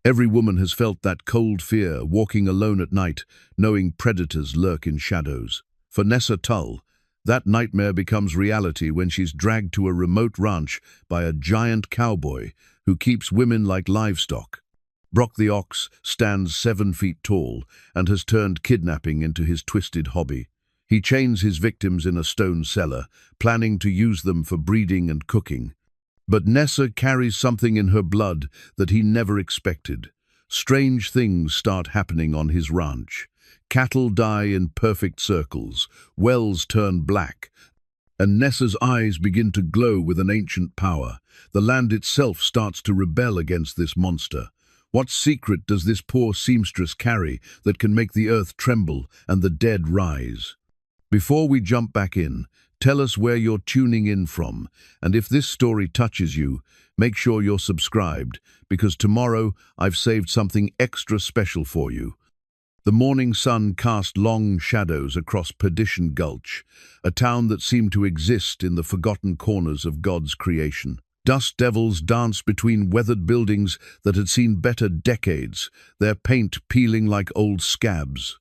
Every woman has felt that cold fear, walking alone at night, knowing predators lurk in shadows. For Nessa Tull, that nightmare becomes reality when she's dragged to a remote ranch by a giant cowboy who keeps women like livestock. Brock the ox stands 7 feet tall and has turned kidnapping into his twisted hobby. He chains his victims in a stone cellar, planning to use them for breeding and cooking. But Nessa carries something in her blood that he never expected. Strange things start happening on his ranch. Cattle die in perfect circles, wells turn black, and Nessa's eyes begin to glow with an ancient power. The land itself starts to rebel against this monster. What secret does this poor seamstress carry that can make the earth tremble and the dead rise? Before we jump back in, tell us where you're tuning in from, and if this story touches you, make sure you're subscribed, because tomorrow I've saved something extra special for you. The morning sun cast long shadows across Perdition Gulch, a town that seemed to exist in the forgotten corners of God's creation. Dust devils danced between weathered buildings that had seen better decades, their paint peeling like old scabs.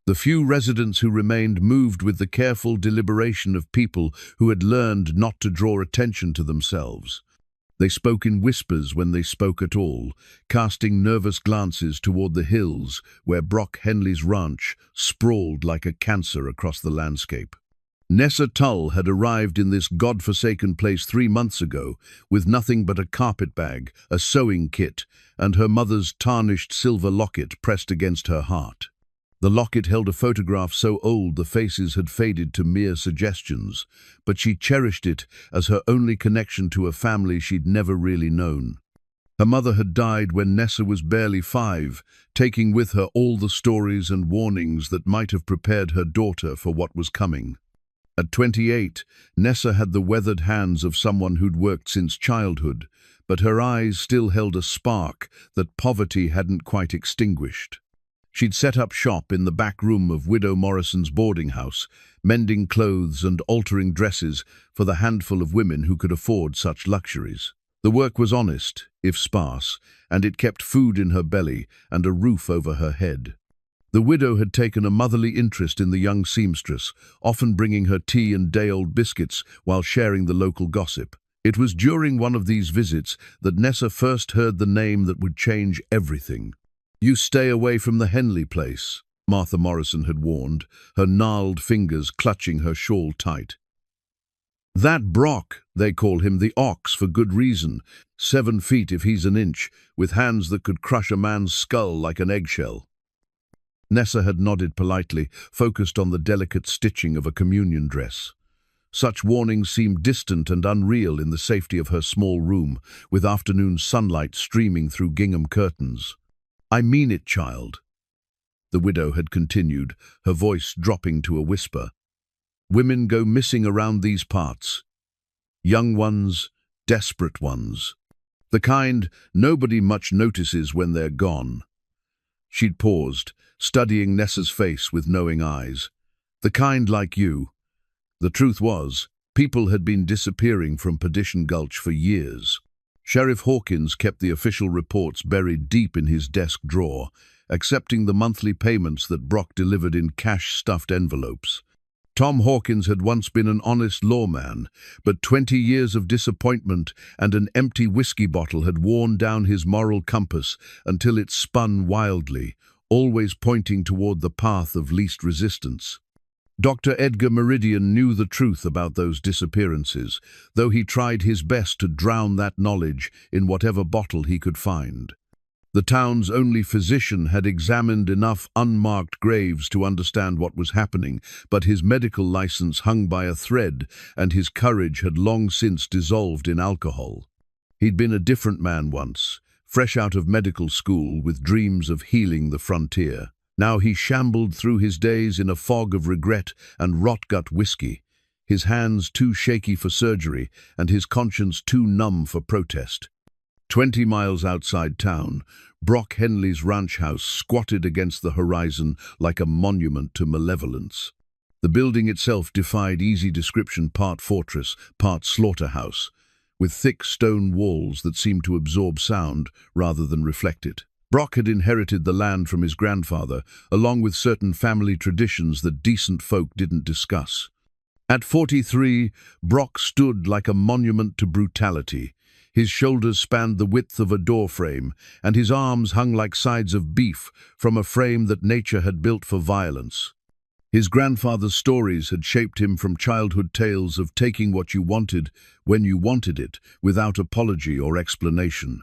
The few residents who remained moved with the careful deliberation of people who had learned not to draw attention to themselves. They spoke in whispers when they spoke at all, casting nervous glances toward the hills where Brock Henley's ranch sprawled like a cancer across the landscape. Nessa Tull had arrived in this god-forsaken place 3 months ago with nothing but a carpetbag, a sewing kit, and her mother's tarnished silver locket pressed against her heart. The locket held a photograph so old the faces had faded to mere suggestions, but she cherished it as her only connection to a family she'd never really known. Her mother had died when Nessa was barely 5, taking with her all the stories and warnings that might have prepared her daughter for what was coming. At 28, Nessa had the weathered hands of someone who'd worked since childhood, but her eyes still held a spark that poverty hadn't quite extinguished. She'd set up shop in the back room of Widow Morrison's boarding house, mending clothes and altering dresses for the handful of women who could afford such luxuries. The work was honest, if sparse, and it kept food in her belly and a roof over her head. The widow had taken a motherly interest in the young seamstress, often bringing her tea and day-old biscuits while sharing the local gossip. It was during one of these visits that Nessa first heard the name that would change everything. "You stay away from the Henley place," Martha Morrison had warned, her gnarled fingers clutching her shawl tight. "That Brock, they call him the Ox for good reason, 7 feet if he's an inch, with hands that could crush a man's skull like an eggshell." Nessa had nodded politely, focused on the delicate stitching of a communion dress. Such warnings seemed distant and unreal in the safety of her small room, with afternoon sunlight streaming through gingham curtains. "I mean it, child," the widow had continued, her voice dropping to a whisper. "Women go missing around these parts. Young ones, desperate ones. The kind nobody much notices when they're gone." She'd paused, studying Nessa's face with knowing eyes. "The kind like you." The truth was, people had been disappearing from Perdition Gulch for years. Sheriff Hawkins kept the official reports buried deep in his desk drawer, accepting the monthly payments that Brock delivered in cash-stuffed envelopes. Tom Hawkins had once been an honest lawman, but 20 years of disappointment and an empty whiskey bottle had worn down his moral compass until it spun wildly, always pointing toward the path of least resistance. Dr. Edgar Meridian knew the truth about those disappearances, though he tried his best to drown that knowledge in whatever bottle he could find. The town's only physician had examined enough unmarked graves to understand what was happening, but his medical license hung by a thread, and his courage had long since dissolved in alcohol. He'd been a different man once, fresh out of medical school with dreams of healing the frontier. Now he shambled through his days in a fog of regret and rot-gut whiskey, his hands too shaky for surgery and his conscience too numb for protest. 20 miles outside town, Brock Henley's ranch house squatted against the horizon like a monument to malevolence. The building itself defied easy description, part fortress, part slaughterhouse, with thick stone walls that seemed to absorb sound rather than reflect it. Brock had inherited the land from his grandfather, along with certain family traditions that decent folk didn't discuss. At 43, Brock stood like a monument to brutality. His shoulders spanned the width of a doorframe, and his arms hung like sides of beef from a frame that nature had built for violence. His grandfather's stories had shaped him from childhood tales of taking what you wanted when you wanted it, without apology or explanation.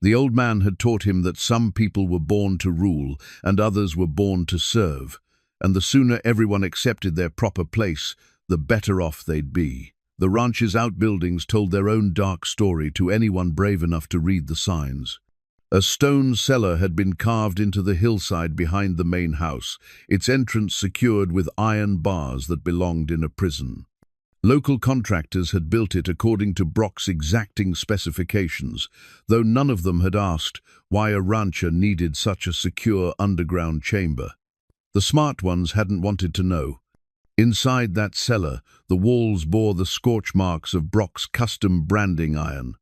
The old man had taught him that some people were born to rule and others were born to serve, and the sooner everyone accepted their proper place, the better off they'd be. The ranch's outbuildings told their own dark story to anyone brave enough to read the signs. A stone cellar had been carved into the hillside behind the main house, its entrance secured with iron bars that belonged in a prison. Local contractors had built it according to Brock's exacting specifications, though none of them had asked why a rancher needed such a secure underground chamber. The smart ones hadn't wanted to know. Inside that cellar, the walls bore the scorch marks of Brock's custom branding iron.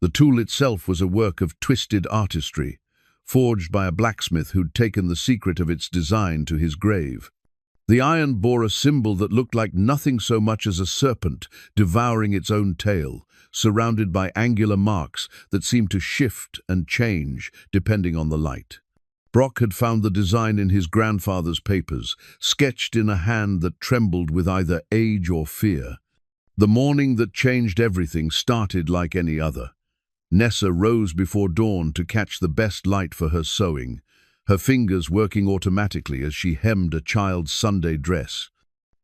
The tool itself was a work of twisted artistry, forged by a blacksmith who'd taken the secret of its design to his grave. The iron bore a symbol that looked like nothing so much as a serpent devouring its own tail, surrounded by angular marks that seemed to shift and change depending on the light. Brock had found the design in his grandfather's papers, sketched in a hand that trembled with either age or fear. The morning that changed everything started like any other. Nessa rose before dawn to catch the best light for her sewing, her fingers working automatically as she hemmed a child's Sunday dress.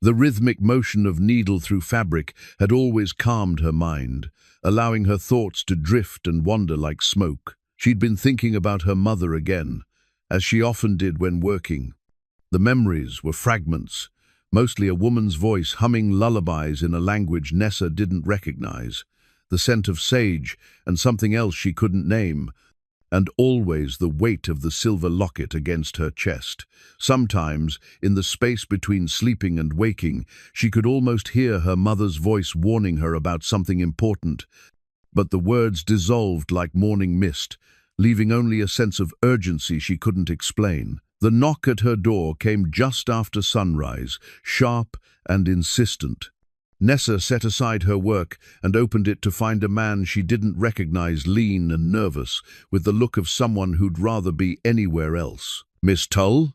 The rhythmic motion of needle through fabric had always calmed her mind, allowing her thoughts to drift and wander like smoke. She'd been thinking about her mother again, as she often did when working. The memories were fragments, mostly a woman's voice humming lullabies in a language Nessa didn't recognize, the scent of sage and something else she couldn't name, and always the weight of the silver locket against her chest. Sometimes, in the space between sleeping and waking, she could almost hear her mother's voice warning her about something important, but the words dissolved like morning mist, leaving only a sense of urgency she couldn't explain. The knock at her door came just after sunrise, sharp and insistent. Nessa set aside her work and opened it to find a man she didn't recognize, lean and nervous, with the look of someone who'd rather be anywhere else. "Miss Tull?"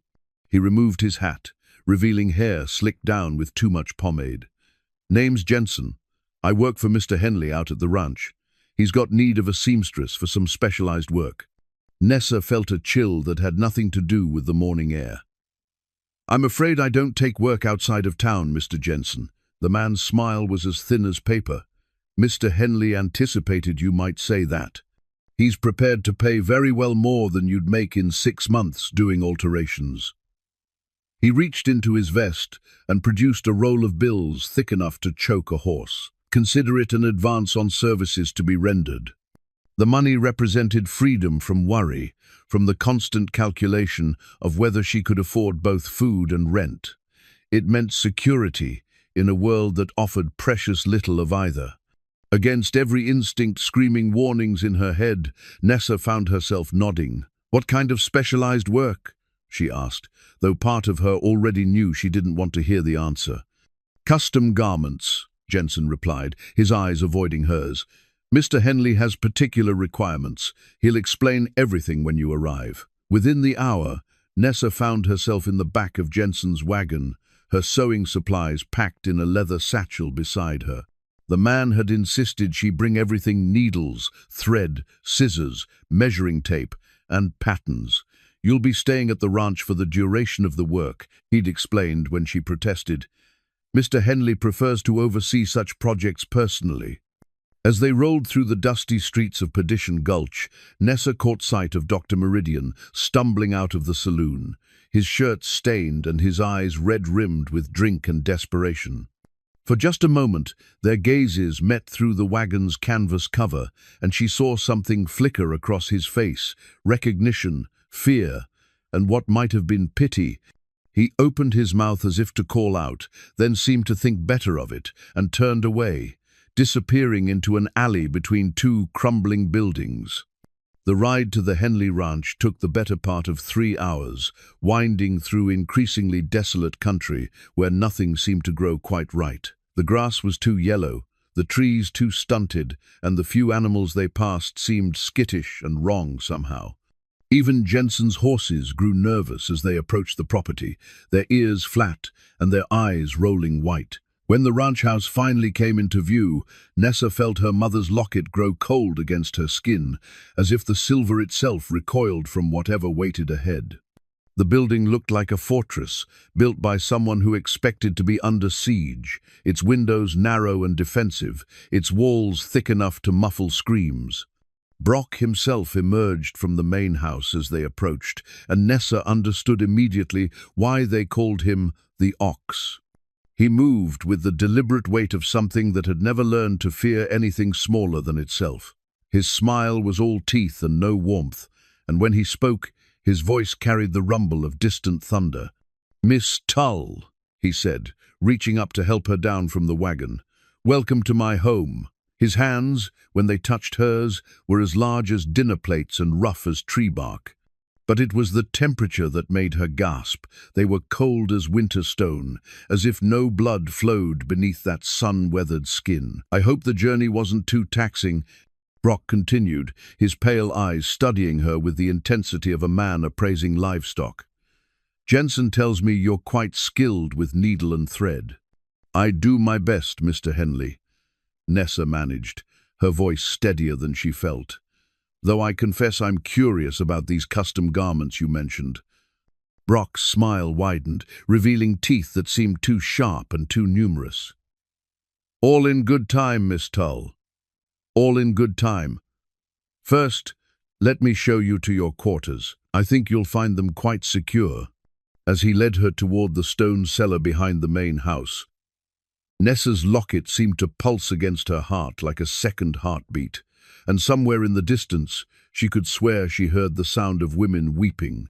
He removed his hat, revealing hair slicked down with too much pomade. "Name's Jensen. I work for Mr. Henley out at the ranch. He's got need of a seamstress for some specialized work." Nessa felt a chill that had nothing to do with the morning air. "I'm afraid I don't take work outside of town, Mr. Jensen." The man's smile was as thin as paper. "Mr. Henley anticipated you might say that. He's prepared to pay very well more than you'd make in 6 months doing alterations." He reached into his vest and produced a roll of bills thick enough to choke a horse. "Consider it an advance on services to be rendered." The money represented freedom from worry, from the constant calculation of whether she could afford both food and rent. It meant security in a world that offered precious little of either. Against every instinct screaming warnings in her head, Nessa found herself nodding. "What kind of specialized work?" she asked, though part of her already knew she didn't want to hear the answer. "Custom garments," Jensen replied, his eyes avoiding hers. "Mr. Henley has particular requirements. He'll explain everything when you arrive." Within the hour, Nessa found herself in the back of Jensen's wagon, her sewing supplies packed in a leather satchel beside her. The man had insisted she bring everything: needles, thread, scissors, measuring tape, and patterns. "You'll be staying at the ranch for the duration of the work," he'd explained when she protested. "Mr. Henley prefers to oversee such projects personally." As they rolled through the dusty streets of Perdition Gulch, Nessa caught sight of Dr. Meridian stumbling out of the saloon, his shirt stained and his eyes red-rimmed with drink and desperation. For just a moment, their gazes met through the wagon's canvas cover, and she saw something flicker across his face: recognition, fear, and what might have been pity. He opened his mouth as if to call out, then seemed to think better of it, and turned away, disappearing into an alley between 2 crumbling buildings. The ride to the Henley Ranch took the better part of 3 hours, winding through increasingly desolate country where nothing seemed to grow quite right. The grass was too yellow, the trees too stunted, and the few animals they passed seemed skittish and wrong somehow. Even Jensen's horses grew nervous as they approached the property, their ears flat and their eyes rolling white. When the ranch house finally came into view, Nessa felt her mother's locket grow cold against her skin, as if the silver itself recoiled from whatever waited ahead. The building looked like a fortress, built by someone who expected to be under siege, its windows narrow and defensive, its walls thick enough to muffle screams. Brock himself emerged from the main house as they approached, and Nessa understood immediately why they called him the Ox. He moved with the deliberate weight of something that had never learned to fear anything smaller than itself. His smile was all teeth and no warmth, and when he spoke, his voice carried the rumble of distant thunder. "Miss Tull," he said, reaching up to help her down from the wagon. "Welcome to my home." His hands, when they touched hers, were as large as dinner plates and rough as tree bark. But it was the temperature that made her gasp. They were cold as winter stone, as if no blood flowed beneath that sun-weathered skin. "I hope the journey wasn't too taxing," Brock continued, his pale eyes studying her with the intensity of a man appraising livestock. "Jensen tells me you're quite skilled with needle and thread." "I do my best, Mr. Henley," Nessa managed, her voice steadier than she felt. "Though I confess I'm curious about these custom garments you mentioned." Brock's smile widened, revealing teeth that seemed too sharp and too numerous. "All in good time, Miss Tull. All in good time. First, let me show you to your quarters. I think you'll find them quite secure." As he led her toward the stone cellar behind the main house, Nessa's locket seemed to pulse against her heart like a second heartbeat, and somewhere in the distance she could swear she heard the sound of women weeping.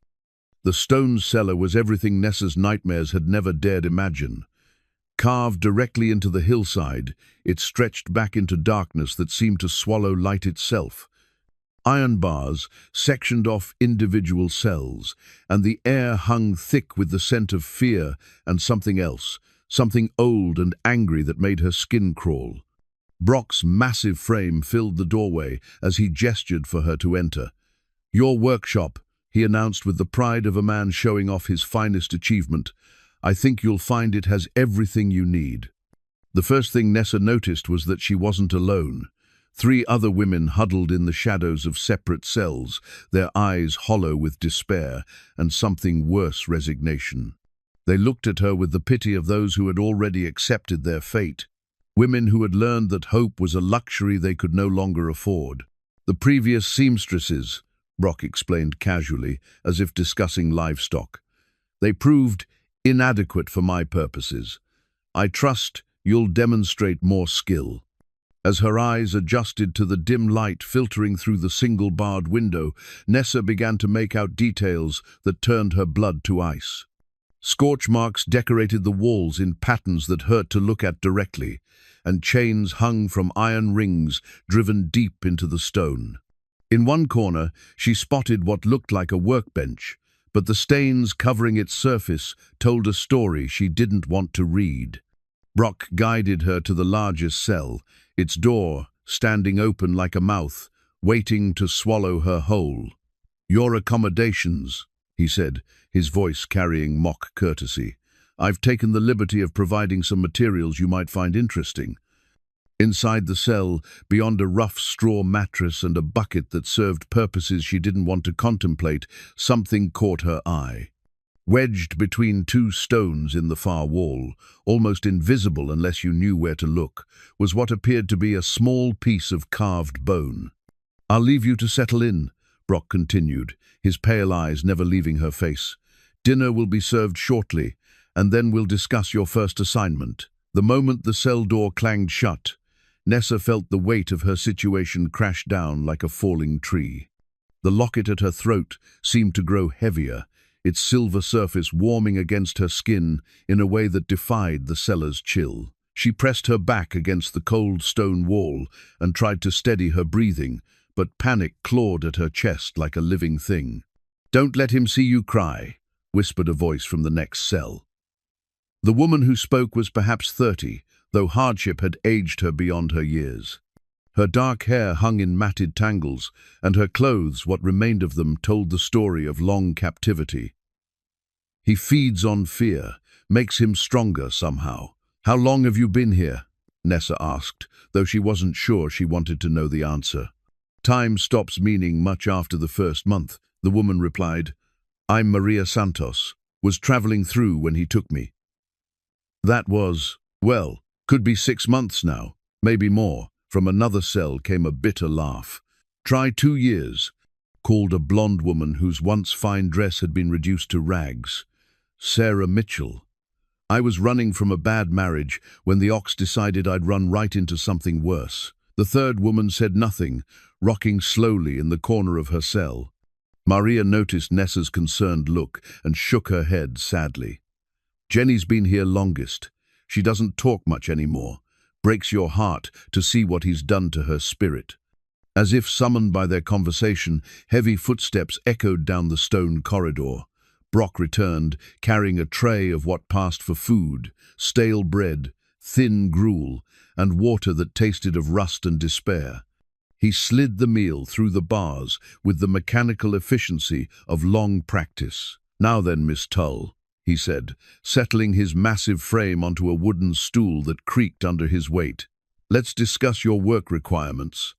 The stone cellar was everything Nessa's nightmares had never dared imagine. Carved directly into the hillside, it stretched back into darkness that seemed to swallow light itself. Iron bars sectioned off individual cells, and the air hung thick with the scent of fear and something else, something old and angry that made her skin crawl. Brock's massive frame filled the doorway as he gestured for her to enter. "Your workshop," he announced with the pride of a man showing off his finest achievement. "I think you'll find it has everything you need." The first thing Nessa noticed was that she wasn't alone. 3 other women huddled in the shadows of separate cells, their eyes hollow with despair and something worse, resignation. They looked at her with the pity of those who had already accepted their fate. Women who had learned that hope was a luxury they could no longer afford. "The previous seamstresses," Brock explained casually, as if discussing livestock. "They proved inadequate for my purposes. I trust you'll demonstrate more skill." As her eyes adjusted to the dim light filtering through the single-barred window, Nessa began to make out details that turned her blood to ice. Scorch marks decorated the walls in patterns that hurt to look at directly, and chains hung from iron rings driven deep into the stone. In one corner, she spotted what looked like a workbench, but the stains covering its surface told a story she didn't want to read. Brock guided her to the largest cell, its door standing open like a mouth, waiting to swallow her whole. "Your accommodations," he said, his voice carrying mock courtesy. "I've taken the liberty of providing some materials you might find interesting." Inside the cell, beyond a rough straw mattress and a bucket that served purposes she didn't want to contemplate, something caught her eye. Wedged between 2 stones in the far wall, almost invisible unless you knew where to look, was what appeared to be a small piece of carved bone. "I'll leave you to settle in," Brock continued, his pale eyes never leaving her face. "Dinner will be served shortly, and then we'll discuss your first assignment." The moment the cell door clanged shut, Nessa felt the weight of her situation crash down like a falling tree. The locket at her throat seemed to grow heavier, its silver surface warming against her skin in a way that defied the cellar's chill. She pressed her back against the cold stone wall and tried to steady her breathing, but panic clawed at her chest like a living thing. "Don't let him see you cry," whispered a voice from the next cell. The woman who spoke was perhaps 30, though hardship had aged her beyond her years. Her dark hair hung in matted tangles, and her clothes, what remained of them, told the story of long captivity. "He feeds on fear, makes him stronger somehow. How long have you been here?" Nessa asked, though she wasn't sure she wanted to know the answer. "Time stops meaning much after the first month," the woman replied. "I'm Maria Santos, was traveling through when he took me. That was, well, could be 6 months now, maybe more." From another cell came a bitter laugh. "Try 2 years," called a blonde woman whose once fine dress had been reduced to rags. "Sarah Mitchell. I was running from a bad marriage when the ox decided I'd run right into something worse." The third woman said nothing, rocking slowly in the corner of her cell. Maria noticed Nessa's concerned look and shook her head sadly. "Jenny's been here longest. She doesn't talk much anymore. Breaks your heart to see what he's done to her spirit." As if summoned by their conversation, heavy footsteps echoed down the stone corridor. Brock returned, carrying a tray of what passed for food: stale bread, thin gruel, and water that tasted of rust and despair. He slid the meal through the bars with the mechanical efficiency of long practice. "Now then, Miss Tull," he said, settling his massive frame onto a wooden stool that creaked under his weight. "Let's discuss your work requirements."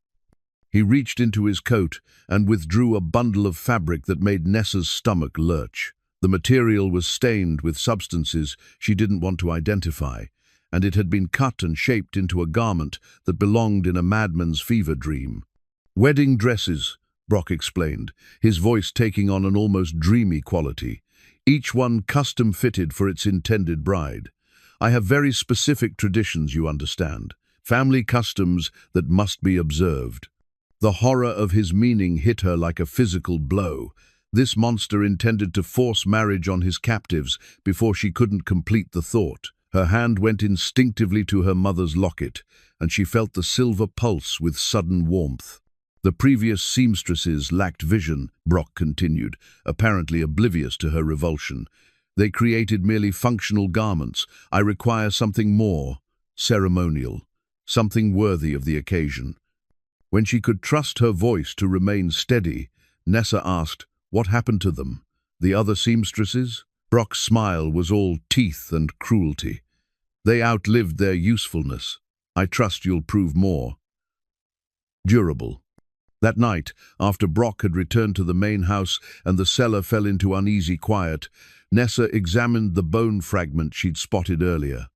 He reached into his coat and withdrew a bundle of fabric that made Nessa's stomach lurch. The material was stained with substances she didn't want to identify, and it had been cut and shaped into a garment that belonged in a madman's fever dream. "Wedding dresses," Brock explained, his voice taking on an almost dreamy quality. "Each one custom-fitted for its intended bride. I have very specific traditions, you understand. Family customs that must be observed." The horror of his meaning hit her like a physical blow. This monster intended to force marriage on his captives before she couldn't complete the thought. Her hand went instinctively to her mother's locket, and she felt the silver pulse with sudden warmth. "The previous seamstresses lacked vision," Brock continued, apparently oblivious to her revulsion. "They created merely functional garments. I require something more, ceremonial, something worthy of the occasion." When she could trust her voice to remain steady, Nessa asked, "What happened to them? The other seamstresses?" Brock's smile was all teeth and cruelty. "They outlived their usefulness. I trust you'll prove more durable." That night, after Brock had returned to the main house and the cellar fell into uneasy quiet, Nessa examined the bone fragment she'd spotted earlier.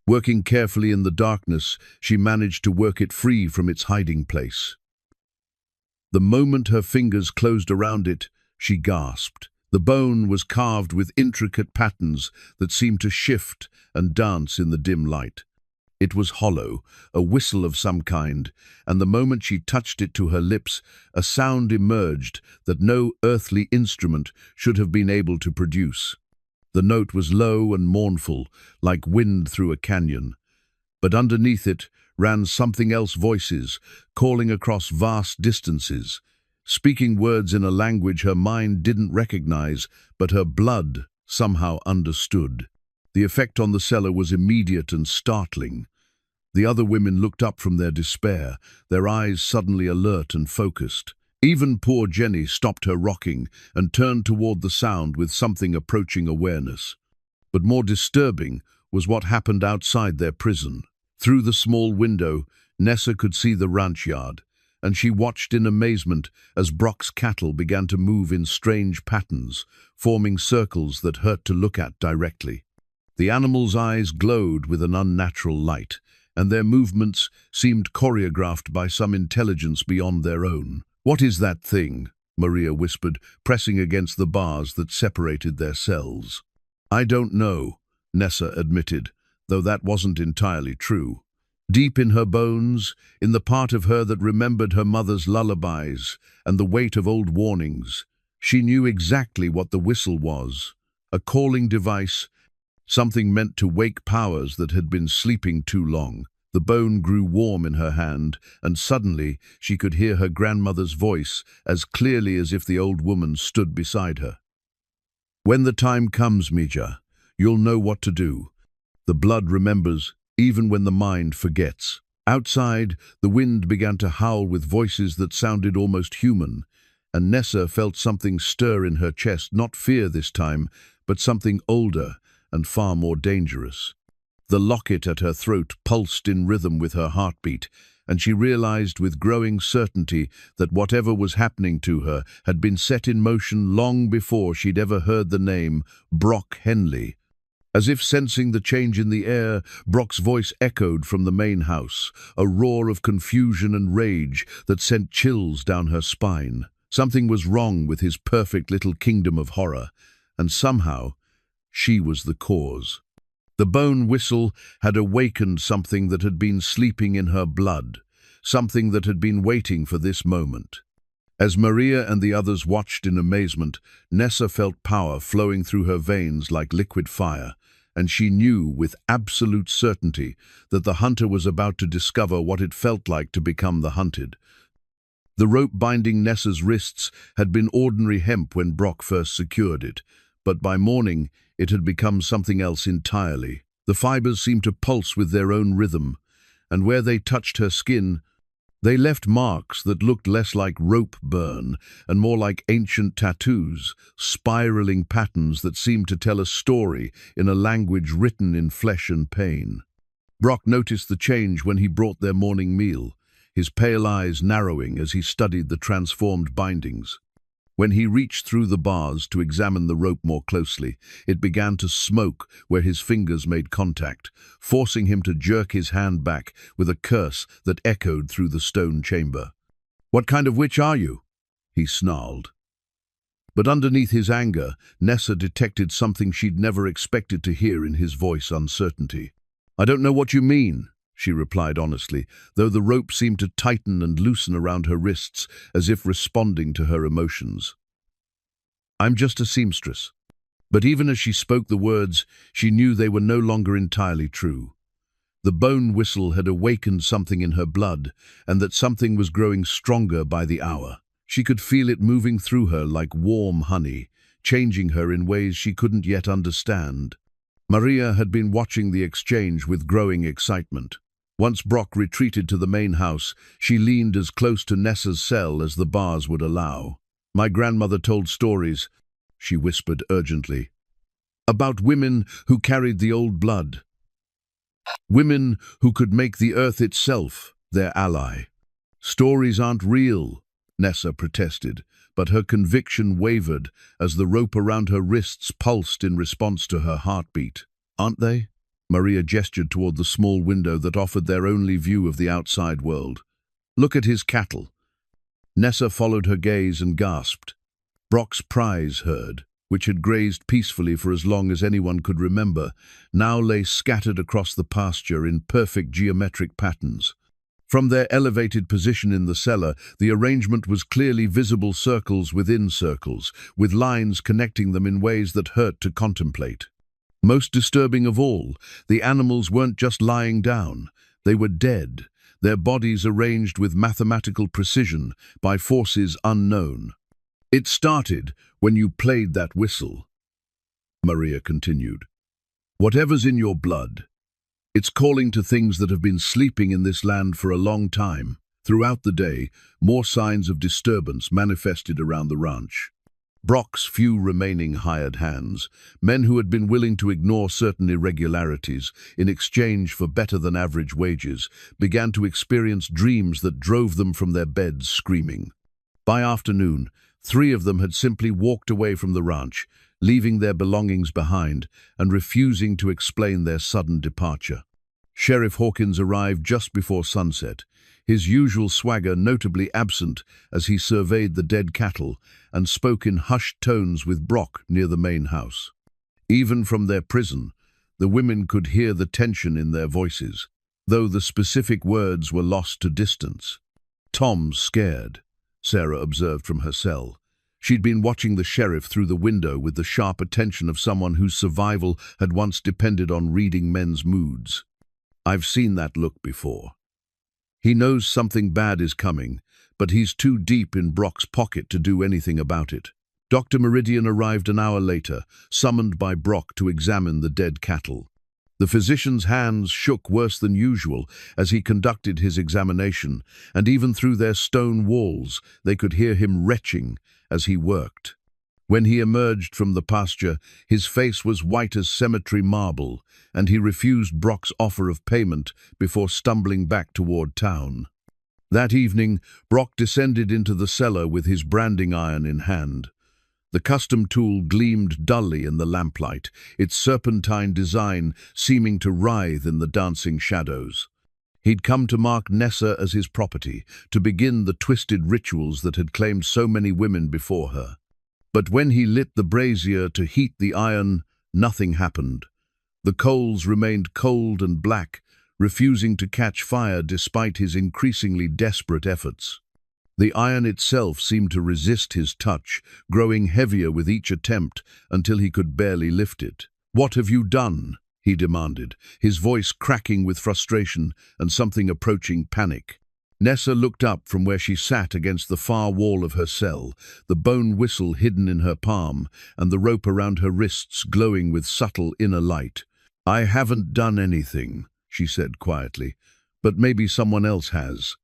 Working carefully in the darkness, she managed to work it free from its hiding place. The moment her fingers closed around it, she gasped. The bone was carved with intricate patterns that seemed to shift and dance in the dim light. It was hollow, a whistle of some kind, and the moment she touched it to her lips, a sound emerged that no earthly instrument should have been able to produce. The note was low and mournful, like wind through a canyon. But underneath it ran something else, voices, calling across vast distances, speaking words in a language her mind didn't recognize, but her blood somehow understood. The effect on the cellar was immediate and startling. The other women looked up from their despair, their eyes suddenly alert and focused. Even poor Jenny stopped her rocking and turned toward the sound with something approaching awareness. But more disturbing was what happened outside their prison. Through the small window, Nessa could see the ranch yard, and she watched in amazement as Brock's cattle began to move in strange patterns, forming circles that hurt to look at directly. The animals' eyes glowed with an unnatural light, and their movements seemed choreographed by some intelligence beyond their own. "What is that thing?" Maria whispered, pressing against the bars that separated their cells. "I don't know," Nessa admitted, though that wasn't entirely true. Deep in her bones, in the part of her that remembered her mother's lullabies and the weight of old warnings, she knew exactly what the whistle was: a calling device, something meant to wake powers that had been sleeping too long. The bone grew warm in her hand, and suddenly she could hear her grandmother's voice as clearly as if the old woman stood beside her. "When the time comes, Mija, you'll know what to do. The blood remembers, even when the mind forgets." Outside, the wind began to howl with voices that sounded almost human, and Nessa felt something stir in her chest, not fear this time, but something older and far more dangerous. The locket at her throat pulsed in rhythm with her heartbeat, and she realized with growing certainty that whatever was happening to her had been set in motion long before she'd ever heard the name Brock Henley. As if sensing the change in the air, Brock's voice echoed from the main house, a roar of confusion and rage that sent chills down her spine. Something was wrong with his perfect little kingdom of horror, and somehow she was the cause. The bone whistle had awakened something that had been sleeping in her blood, something that had been waiting for this moment. As Maria and the others watched in amazement, Nessa felt power flowing through her veins like liquid fire, and she knew with absolute certainty that the hunter was about to discover what it felt like to become the hunted. The rope binding Nessa's wrists had been ordinary hemp when Brock first secured it, but by morning it had become something else entirely. The fibers seemed to pulse with their own rhythm, and where they touched her skin, they left marks that looked less like rope burn and more like ancient tattoos, spiraling patterns that seemed to tell a story in a language written in flesh and pain. Brock noticed the change when he brought their morning meal, his pale eyes narrowing as he studied the transformed bindings. When he reached through the bars to examine the rope more closely, it began to smoke where his fingers made contact, forcing him to jerk his hand back with a curse that echoed through the stone chamber. "What kind of witch are you?" he snarled. But underneath his anger, Nessa detected something she'd never expected to hear in his voice: uncertainty. "I don't know what you mean," she replied honestly, though the rope seemed to tighten and loosen around her wrists as if responding to her emotions. "I'm just a seamstress." But even as she spoke the words, she knew they were no longer entirely true. The bone whistle had awakened something in her blood, and that something was growing stronger by the hour. She could feel it moving through her like warm honey, changing her in ways she couldn't yet understand. Maria had been watching the exchange with growing excitement. Once Brock retreated to the main house, she leaned as close to Nessa's cell as the bars would allow. "My grandmother told stories," she whispered urgently, "about women who carried the old blood. Women who could make the earth itself their ally." "Stories aren't real," Nessa protested, but her conviction wavered as the rope around her wrists pulsed in response to her heartbeat. "Aren't they?" Maria gestured toward the small window that offered their only view of the outside world. "Look at his cattle." Nessa followed her gaze and gasped. Brock's prize herd, which had grazed peacefully for as long as anyone could remember, now lay scattered across the pasture in perfect geometric patterns. From their elevated position in the cellar, the arrangement was clearly visible, circles within circles, with lines connecting them in ways that hurt to contemplate. Most disturbing of all, the animals weren't just lying down, they were dead, their bodies arranged with mathematical precision by forces unknown. "It started when you played that whistle," Maria continued. "Whatever's in your blood, it's calling to things that have been sleeping in this land for a long time." Throughout the day, more signs of disturbance manifested around the ranch. Brock's few remaining hired hands, men who had been willing to ignore certain irregularities in exchange for better-than-average wages, began to experience dreams that drove them from their beds screaming. By afternoon, 3 of them had simply walked away from the ranch, leaving their belongings behind and refusing to explain their sudden departure. Sheriff Hawkins arrived just before sunset, his usual swagger notably absent as he surveyed the dead cattle and spoke in hushed tones with Brock near the main house. Even from their prison, the women could hear the tension in their voices, though the specific words were lost to distance. "Tom's scared," Sarah observed from her cell. She'd been watching the sheriff through the window with the sharp attention of someone whose survival had once depended on reading men's moods. I've seen that look before. He knows something bad is coming, but he's too deep in Brock's pocket to do anything about it. Dr. Meridian arrived an hour later, summoned by Brock to examine the dead cattle. The physician's hands shook worse than usual as he conducted his examination, and even through their stone walls they could hear him retching as he worked. When he emerged from the pasture, his face was white as cemetery marble, and he refused Brock's offer of payment before stumbling back toward town. That evening, Brock descended into the cellar with his branding iron in hand. The custom tool gleamed dully in the lamplight, its serpentine design seeming to writhe in the dancing shadows. He'd come to mark Nessa as his property, to begin the twisted rituals that had claimed so many women before her. But when he lit the brazier to heat the iron, nothing happened. The coals remained cold and black, refusing to catch fire despite his increasingly desperate efforts. The iron itself seemed to resist his touch, growing heavier with each attempt until he could barely lift it. "What have you done?" he demanded, his voice cracking with frustration and something approaching panic. Nessa looked up from where she sat against the far wall of her cell, the bone whistle hidden in her palm and the rope around her wrists glowing with subtle inner light. "I haven't done anything," she said quietly, "but maybe someone else has."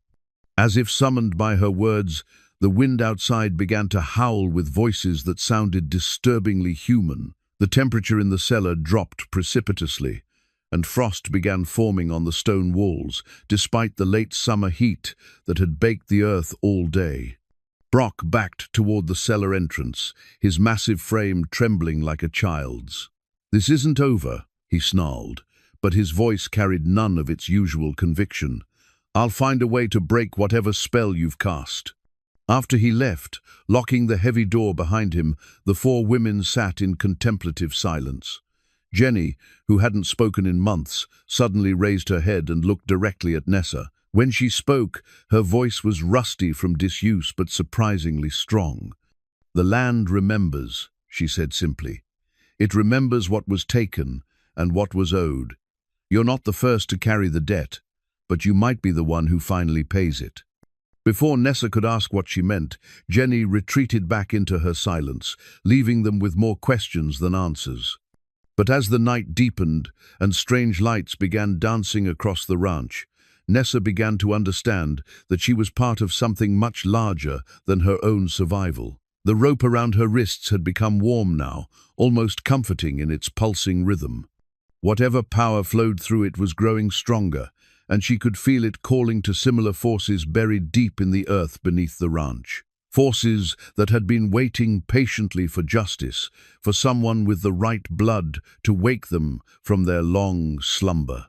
As if summoned by her words, the wind outside began to howl with voices that sounded disturbingly human. The temperature in the cellar dropped precipitously, and frost began forming on the stone walls, despite the late summer heat that had baked the earth all day. Brock backed toward the cellar entrance, his massive frame trembling like a child's. "This isn't over," he snarled, but his voice carried none of its usual conviction. "I'll find a way to break whatever spell you've cast." After he left, locking the heavy door behind him, the four women sat in contemplative silence. Jenny, who hadn't spoken in months, suddenly raised her head and looked directly at Nessa. When she spoke, her voice was rusty from disuse but surprisingly strong. "The land remembers," she said simply. "It remembers what was taken and what was owed. You're not the first to carry the debt, but you might be the one who finally pays it." Before Nessa could ask what she meant, Jenny retreated back into her silence, leaving them with more questions than answers. But as the night deepened and strange lights began dancing across the ranch, Nessa began to understand that she was part of something much larger than her own survival. The rope around her wrists had become warm now, almost comforting in its pulsing rhythm. Whatever power flowed through it was growing stronger, and she could feel it calling to similar forces buried deep in the earth beneath the ranch. Forces that had been waiting patiently for justice, for someone with the right blood to wake them from their long slumber.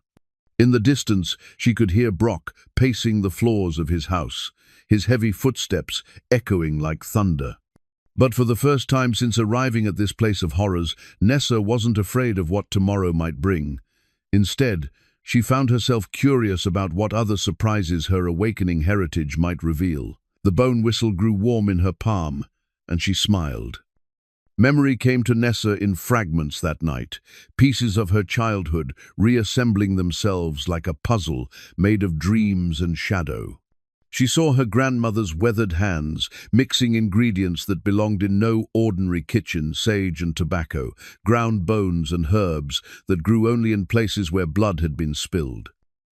In the distance, she could hear Brock pacing the floors of his house, his heavy footsteps echoing like thunder. But for the first time since arriving at this place of horrors, Nessa wasn't afraid of what tomorrow might bring. Instead, she found herself curious about what other surprises her awakening heritage might reveal. The bone whistle grew warm in her palm, and she smiled. Memory came to Nessa in fragments that night, pieces of her childhood reassembling themselves like a puzzle made of dreams and shadow. She saw her grandmother's weathered hands, mixing ingredients that belonged in no ordinary kitchen, sage and tobacco, ground bones and herbs that grew only in places where blood had been spilled.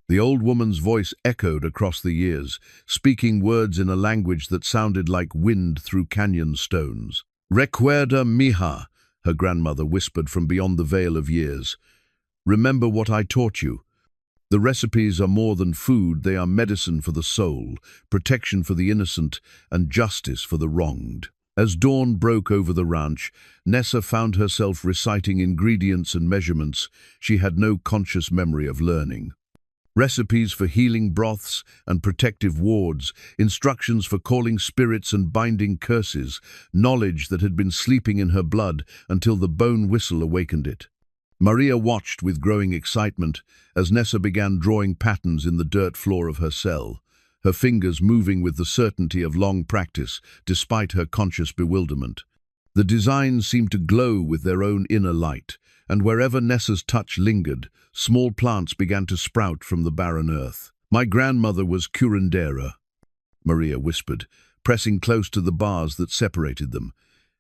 The old woman's voice echoed across the years, speaking words in a language that sounded like wind through canyon stones. "Recuerda, mija," her grandmother whispered from beyond the veil of years. "Remember what I taught you. The recipes are more than food, they are medicine for the soul, protection for the innocent, and justice for the wronged." As dawn broke over the ranch, Nessa found herself reciting ingredients and measurements she had no conscious memory of learning. Recipes for healing broths and protective wards, instructions for calling spirits and binding curses, knowledge that had been sleeping in her blood until the bone whistle awakened it. Maria watched with growing excitement as Nessa began drawing patterns in the dirt floor of her cell, her fingers moving with the certainty of long practice despite her conscious bewilderment. The designs seemed to glow with their own inner light, and wherever Nessa's touch lingered, small plants began to sprout from the barren earth. "My grandmother was curandera," Maria whispered, pressing close to the bars that separated them.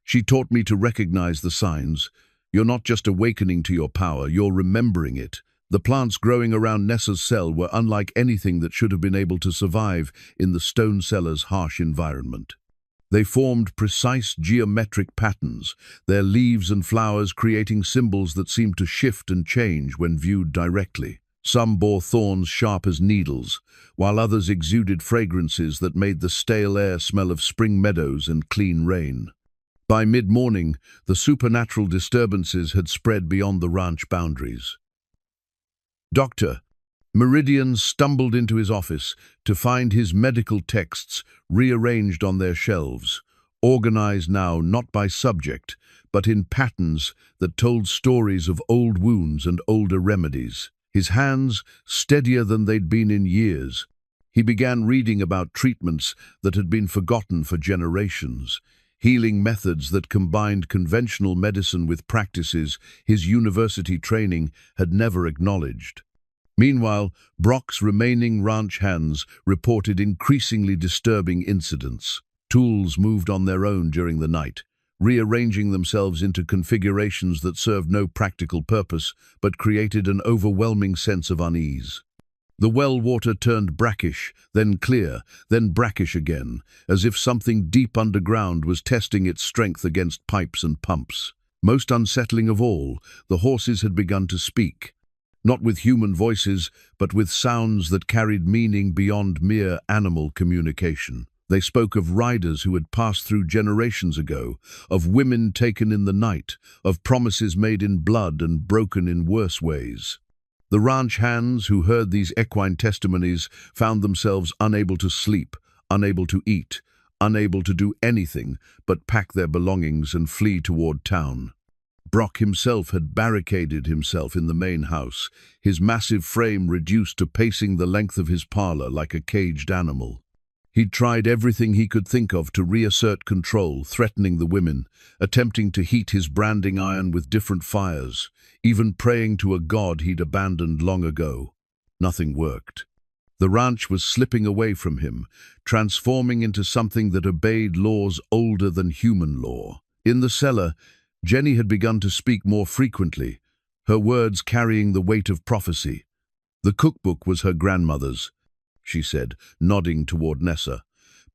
"She taught me to recognize the signs. You're not just awakening to your power, you're remembering it." The plants growing around Nessa's cell were unlike anything that should have been able to survive in the stone cellar's harsh environment. They formed precise geometric patterns, their leaves and flowers creating symbols that seemed to shift and change when viewed directly. Some bore thorns sharp as needles, while others exuded fragrances that made the stale air smell of spring meadows and clean rain. By mid-morning, the supernatural disturbances had spread beyond the ranch boundaries. "Doctor," Meridian stumbled into his office to find his medical texts rearranged on their shelves, organized now not by subject, but in patterns that told stories of old wounds and older remedies. His hands steadier than they'd been in years, he began reading about treatments that had been forgotten for generations, healing methods that combined conventional medicine with practices his university training had never acknowledged. Meanwhile, Brock's remaining ranch hands reported increasingly disturbing incidents. Tools moved on their own during the night, rearranging themselves into configurations that served no practical purpose but created an overwhelming sense of unease. The well water turned brackish, then clear, then brackish again, as if something deep underground was testing its strength against pipes and pumps. Most unsettling of all, the horses had begun to speak, not with human voices, but with sounds that carried meaning beyond mere animal communication. They spoke of riders who had passed through generations ago, of women taken in the night, of promises made in blood and broken in worse ways. The ranch hands who heard these equine testimonies found themselves unable to sleep, unable to eat, unable to do anything but pack their belongings and flee toward town. Brock himself had barricaded himself in the main house, his massive frame reduced to pacing the length of his parlor like a caged animal. He'd tried everything he could think of to reassert control, threatening the women, attempting to heat his branding iron with different fires, even praying to a god he'd abandoned long ago. Nothing worked. The ranch was slipping away from him, transforming into something that obeyed laws older than human law. In the cellar, Jenny had begun to speak more frequently, her words carrying the weight of prophecy. "The cookbook was her grandmother's," she said, nodding toward Nessa,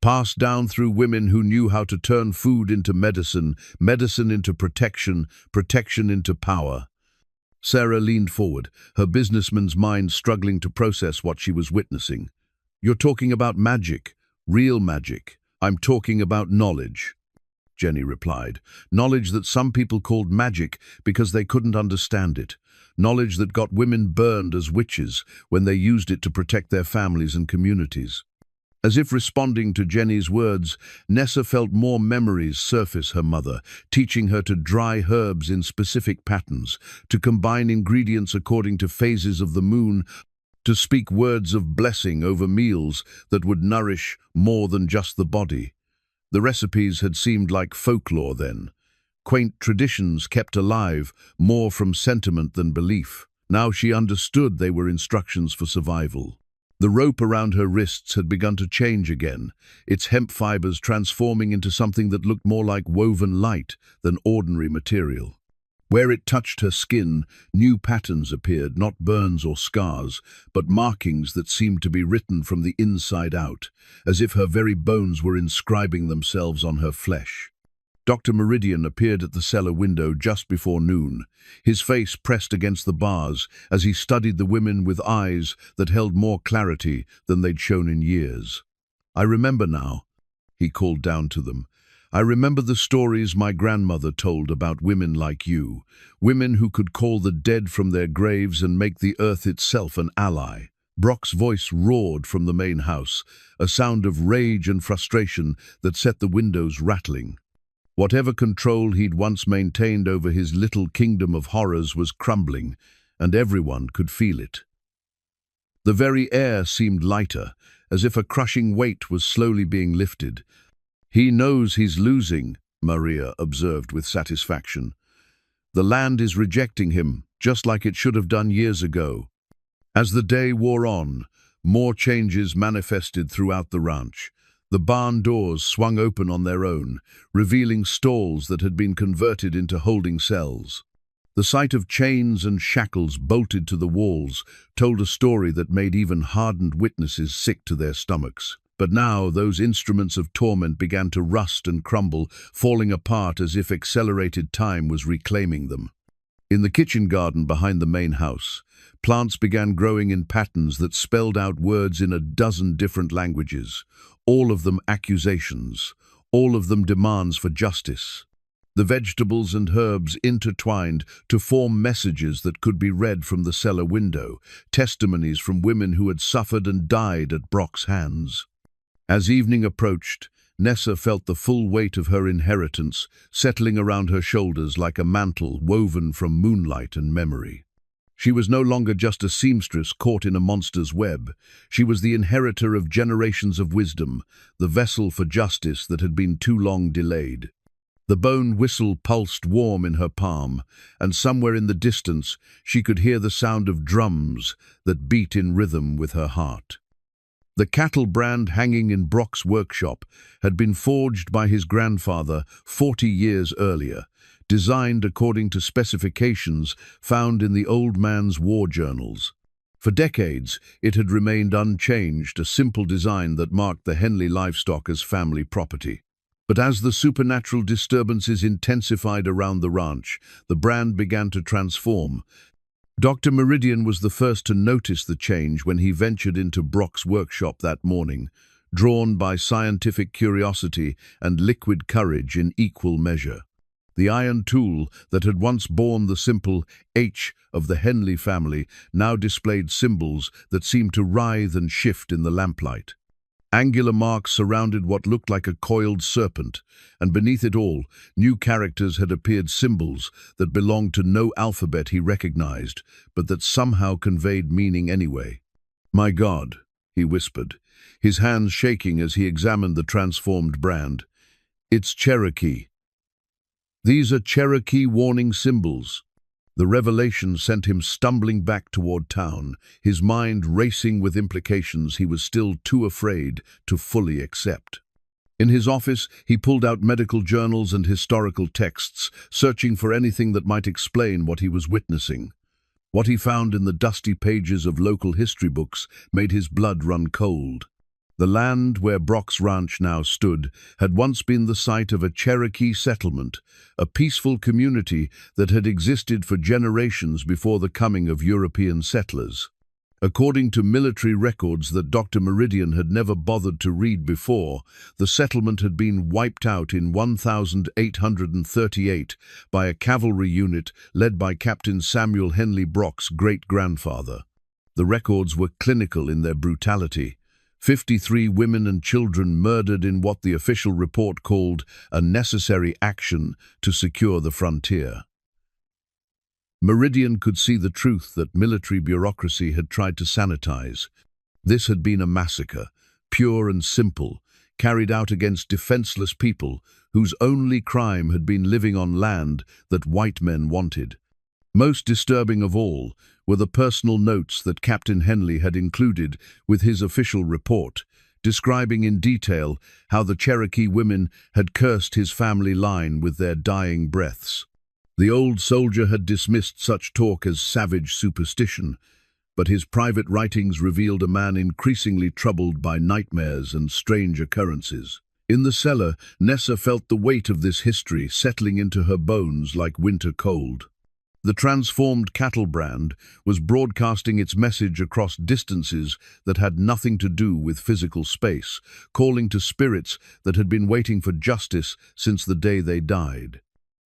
"passed down through women who knew how to turn food into medicine, medicine into protection, protection into power." Sarah leaned forward, her businessman's mind struggling to process what she was witnessing. "You're talking about magic, real magic. I'm talking about knowledge," Jenny replied. "Knowledge that some people called magic because they couldn't understand it. Knowledge that got women burned as witches when they used it to protect their families and communities." As if responding to Jenny's words, Nessa felt more memories surface her mother, teaching her to dry herbs in specific patterns, to combine ingredients according to phases of the moon, to speak words of blessing over meals that would nourish more than just the body. The recipes had seemed like folklore then, quaint traditions kept alive, more from sentiment than belief. Now she understood they were instructions for survival. The rope around her wrists had begun to change again, its hemp fibers transforming into something that looked more like woven light than ordinary material. Where it touched her skin, new patterns appeared, not burns or scars, but markings that seemed to be written from the inside out, as if her very bones were inscribing themselves on her flesh. Dr. Meridian appeared at the cellar window just before noon, his face pressed against the bars as he studied the women with eyes that held more clarity than they'd shown in years. "I remember now," he called down to them. "I remember the stories my grandmother told about women like you, women who could call the dead from their graves and make the earth itself an ally." Brock's voice roared from the main house, a sound of rage and frustration that set the windows rattling. Whatever control he'd once maintained over his little kingdom of horrors was crumbling, and everyone could feel it. The very air seemed lighter, as if a crushing weight was slowly being lifted. "He knows he's losing," Maria observed with satisfaction. The land is rejecting him, just like it should have done years ago. As the day wore on, more changes manifested throughout the ranch. The barn doors swung open on their own, revealing stalls that had been converted into holding cells. The sight of chains and shackles bolted to the walls told a story that made even hardened witnesses sick to their stomachs. But now those instruments of torment began to rust and crumble, falling apart as if accelerated time was reclaiming them. In the kitchen garden behind the main house, plants began growing in patterns that spelled out words in a dozen different languages, all of them accusations, all of them demands for justice. The vegetables and herbs intertwined to form messages that could be read from the cellar window, testimonies from women who had suffered and died at Brock's hands. As evening approached, Nessa felt the full weight of her inheritance settling around her shoulders like a mantle woven from moonlight and memory. She was no longer just a seamstress caught in a monster's web. She was the inheritor of generations of wisdom, the vessel for justice that had been too long delayed. The bone whistle pulsed warm in her palm, and somewhere in the distance she could hear the sound of drums that beat in rhythm with her heart. The cattle brand hanging in Brock's workshop had been forged by his grandfather 40 years earlier, designed according to specifications found in the old man's war journals. For decades, it had remained unchanged, a simple design that marked the Henley livestock as family property. But as the supernatural disturbances intensified around the ranch, the brand began to transform. Dr. Meridian was the first to notice the change when he ventured into Brock's workshop that morning, drawn by scientific curiosity and liquid courage in equal measure. The iron tool that had once borne the simple H of the Henley family now displayed symbols that seemed to writhe and shift in the lamplight. Angular marks surrounded what looked like a coiled serpent, and beneath it all, new characters had appeared, symbols that belonged to no alphabet he recognized, but that somehow conveyed meaning anyway. "My God," he whispered, his hands shaking as he examined the transformed brand. "It's Cherokee. These are Cherokee warning symbols." The revelation sent him stumbling back toward town, his mind racing with implications he was still too afraid to fully accept. In his office, he pulled out medical journals and historical texts, searching for anything that might explain what he was witnessing. What he found in the dusty pages of local history books made his blood run cold. The land where Brock's ranch now stood had once been the site of a Cherokee settlement, a peaceful community that had existed for generations before the coming of European settlers. According to military records that Dr. Meridian had never bothered to read before, the settlement had been wiped out in 1838 by a cavalry unit led by Captain Samuel Henley Brock's great-grandfather. The records were clinical in their brutality. 53 women and children murdered in what the official report called a necessary action to secure the frontier. Meridian could see the truth that military bureaucracy had tried to sanitize. This had been a massacre, pure and simple, carried out against defenseless people whose only crime had been living on land that white men wanted. Most disturbing of all were the personal notes that Captain Henley had included with his official report, describing in detail how the Cherokee women had cursed his family line with their dying breaths. The old soldier had dismissed such talk as savage superstition, but his private writings revealed a man increasingly troubled by nightmares and strange occurrences. In the cellar, Nessa felt the weight of this history settling into her bones like winter cold. The transformed cattle brand was broadcasting its message across distances that had nothing to do with physical space, calling to spirits that had been waiting for justice since the day they died.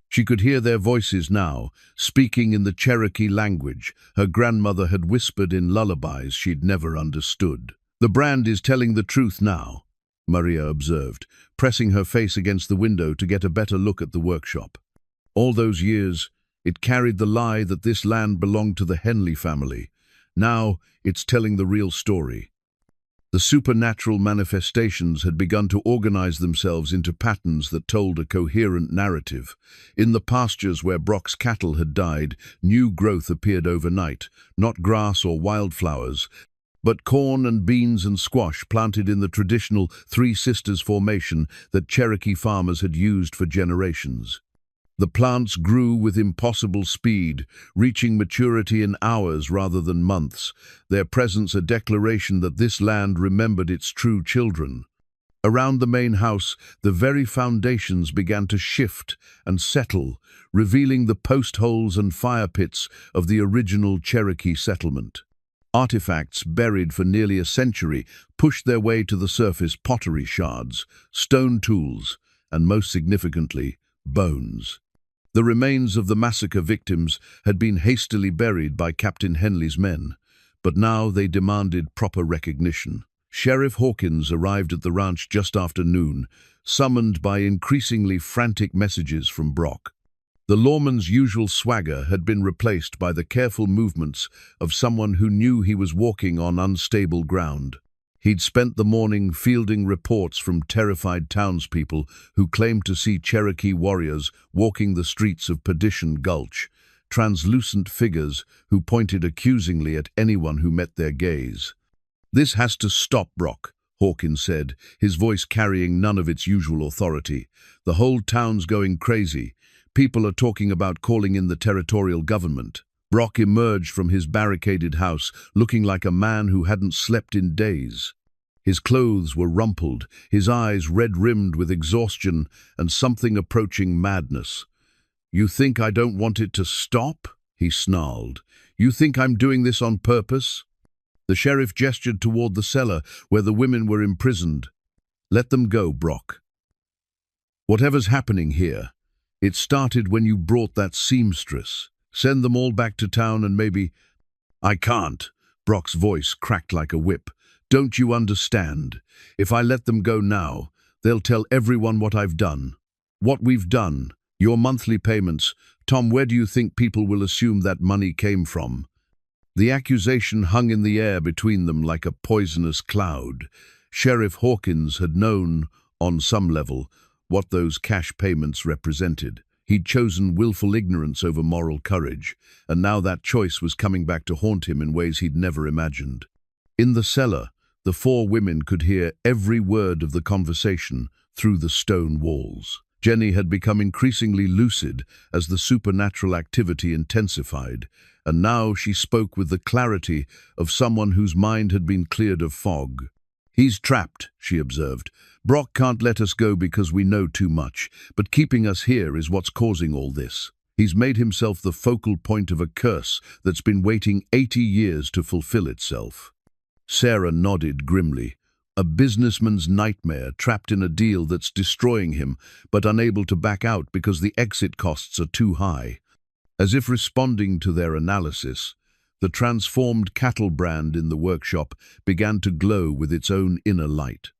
She could hear their voices now, speaking in the Cherokee language her grandmother had whispered in lullabies she'd never understood. "The brand is telling the truth now," Maria observed, pressing her face against the window to get a better look at the workshop. All those years, it carried the lie that this land belonged to the Henley family. Now, it's telling the real story. The supernatural manifestations had begun to organize themselves into patterns that told a coherent narrative. In the pastures where Brock's cattle had died, new growth appeared overnight, not grass or wildflowers, but corn and beans and squash planted in the traditional Three Sisters formation that Cherokee farmers had used for generations. The plants grew with impossible speed, reaching maturity in hours rather than months, their presence a declaration that this land remembered its true children. Around the main house, the very foundations began to shift and settle, revealing the post holes and fire pits of the original Cherokee settlement. Artifacts buried for nearly a century pushed their way to the surface: pottery shards, stone tools, and most significantly, bones. The remains of the massacre victims had been hastily buried by Captain Henley's men, but now they demanded proper recognition. Sheriff Hawkins arrived at the ranch just after noon, summoned by increasingly frantic messages from Brock. The lawman's usual swagger had been replaced by the careful movements of someone who knew he was walking on unstable ground. He'd spent the morning fielding reports from terrified townspeople who claimed to see Cherokee warriors walking the streets of Perdition Gulch, translucent figures who pointed accusingly at anyone who met their gaze. "This has to stop, Brock," Hawkins said, his voice carrying none of its usual authority. "The whole town's going crazy. People are talking about calling in the territorial government." Brock emerged from his barricaded house, looking like a man who hadn't slept in days. His clothes were rumpled, his eyes red-rimmed with exhaustion and something approaching madness. "You think I don't want it to stop?" he snarled. "You think I'm doing this on purpose?" The sheriff gestured toward the cellar where the women were imprisoned. "Let them go, Brock. Whatever's happening here, it started when you brought that seamstress. Send them all back to town and maybe—" "I can't." Brock's voice cracked like a whip. "Don't you understand? If I let them go now, they'll tell everyone what I've done. What we've done. Your monthly payments. Tom, where do you think people will assume that money came from?" The accusation hung in the air between them like a poisonous cloud. Sheriff Hawkins had known, on some level, what those cash payments represented. He'd chosen willful ignorance over moral courage, and now that choice was coming back to haunt him in ways he'd never imagined. In the cellar, the four women could hear every word of the conversation through the stone walls. Jenny had become increasingly lucid as the supernatural activity intensified, and now she spoke with the clarity of someone whose mind had been cleared of fog. "He's trapped," she observed. "Brock can't let us go because we know too much, but keeping us here is what's causing all this. He's made himself the focal point of a curse that's been waiting 80 years to fulfill itself." Sarah nodded grimly. A businessman's nightmare, trapped in a deal that's destroying him, but unable to back out because the exit costs are too high. As if responding to their analysis, the transformed cattle brand in the workshop began to glow with its own inner light.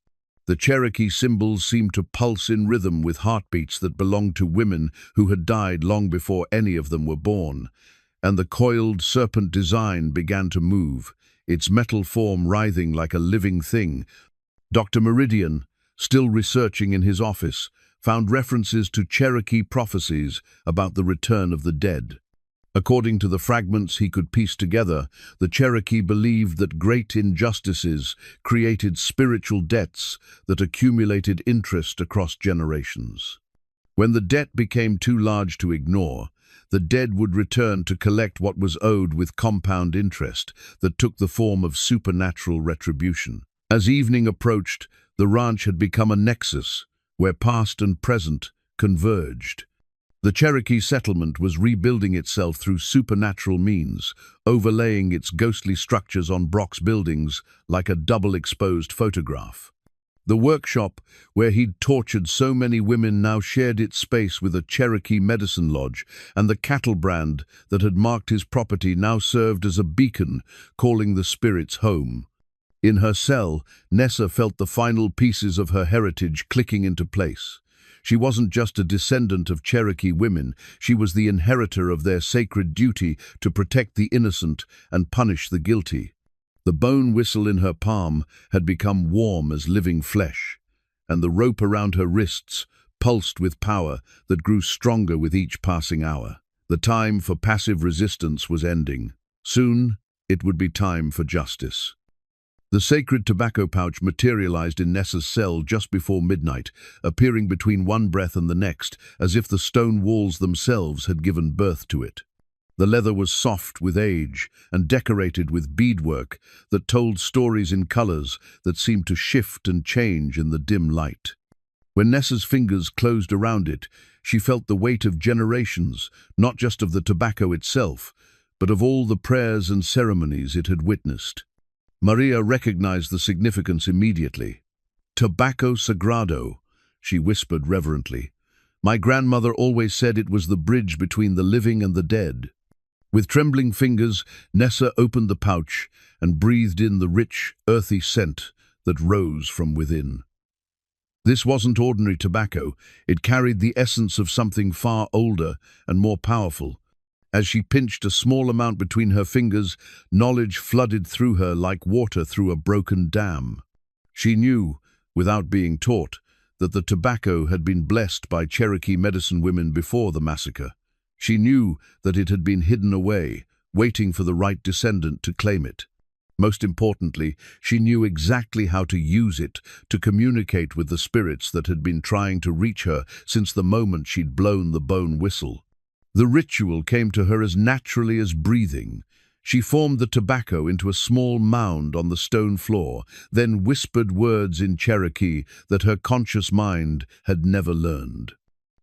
The Cherokee symbols seemed to pulse in rhythm with heartbeats that belonged to women who had died long before any of them were born, and the coiled serpent design began to move, its metal form writhing like a living thing. Dr. Meridian, still researching in his office, found references to Cherokee prophecies about the return of the dead. According to the fragments he could piece together, the Cherokee believed that great injustices created spiritual debts that accumulated interest across generations. When the debt became too large to ignore, the dead would return to collect what was owed with compound interest that took the form of supernatural retribution. As evening approached, the ranch had become a nexus where past and present converged. The Cherokee settlement was rebuilding itself through supernatural means, overlaying its ghostly structures on Brock's buildings like a double-exposed photograph. The workshop, where he'd tortured so many women, now shared its space with a Cherokee medicine lodge, and the cattle brand that had marked his property now served as a beacon, calling the spirits home. In her cell, Nessa felt the final pieces of her heritage clicking into place. She wasn't just a descendant of Cherokee women, she was the inheritor of their sacred duty to protect the innocent and punish the guilty. The bone whistle in her palm had become warm as living flesh, and the rope around her wrists pulsed with power that grew stronger with each passing hour. The time for passive resistance was ending. Soon, it would be time for justice. The sacred tobacco pouch materialized in Nessa's cell just before midnight, appearing between one breath and the next, as if the stone walls themselves had given birth to it. The leather was soft with age and decorated with beadwork that told stories in colors that seemed to shift and change in the dim light. When Nessa's fingers closed around it, she felt the weight of generations, not just of the tobacco itself, but of all the prayers and ceremonies it had witnessed. Maria recognized the significance immediately. "Tobacco sagrado," she whispered reverently. "My grandmother always said it was the bridge between the living and the dead." With trembling fingers, Nessa opened the pouch and breathed in the rich, earthy scent that rose from within. This wasn't ordinary tobacco. It carried the essence of something far older and more powerful. As she pinched a small amount between her fingers, knowledge flooded through her like water through a broken dam. She knew, without being taught, that the tobacco had been blessed by Cherokee medicine women before the massacre. She knew that it had been hidden away, waiting for the right descendant to claim it. Most importantly, she knew exactly how to use it to communicate with the spirits that had been trying to reach her since the moment she'd blown the bone whistle. The ritual came to her as naturally as breathing. She formed the tobacco into a small mound on the stone floor, then whispered words in Cherokee that her conscious mind had never learned.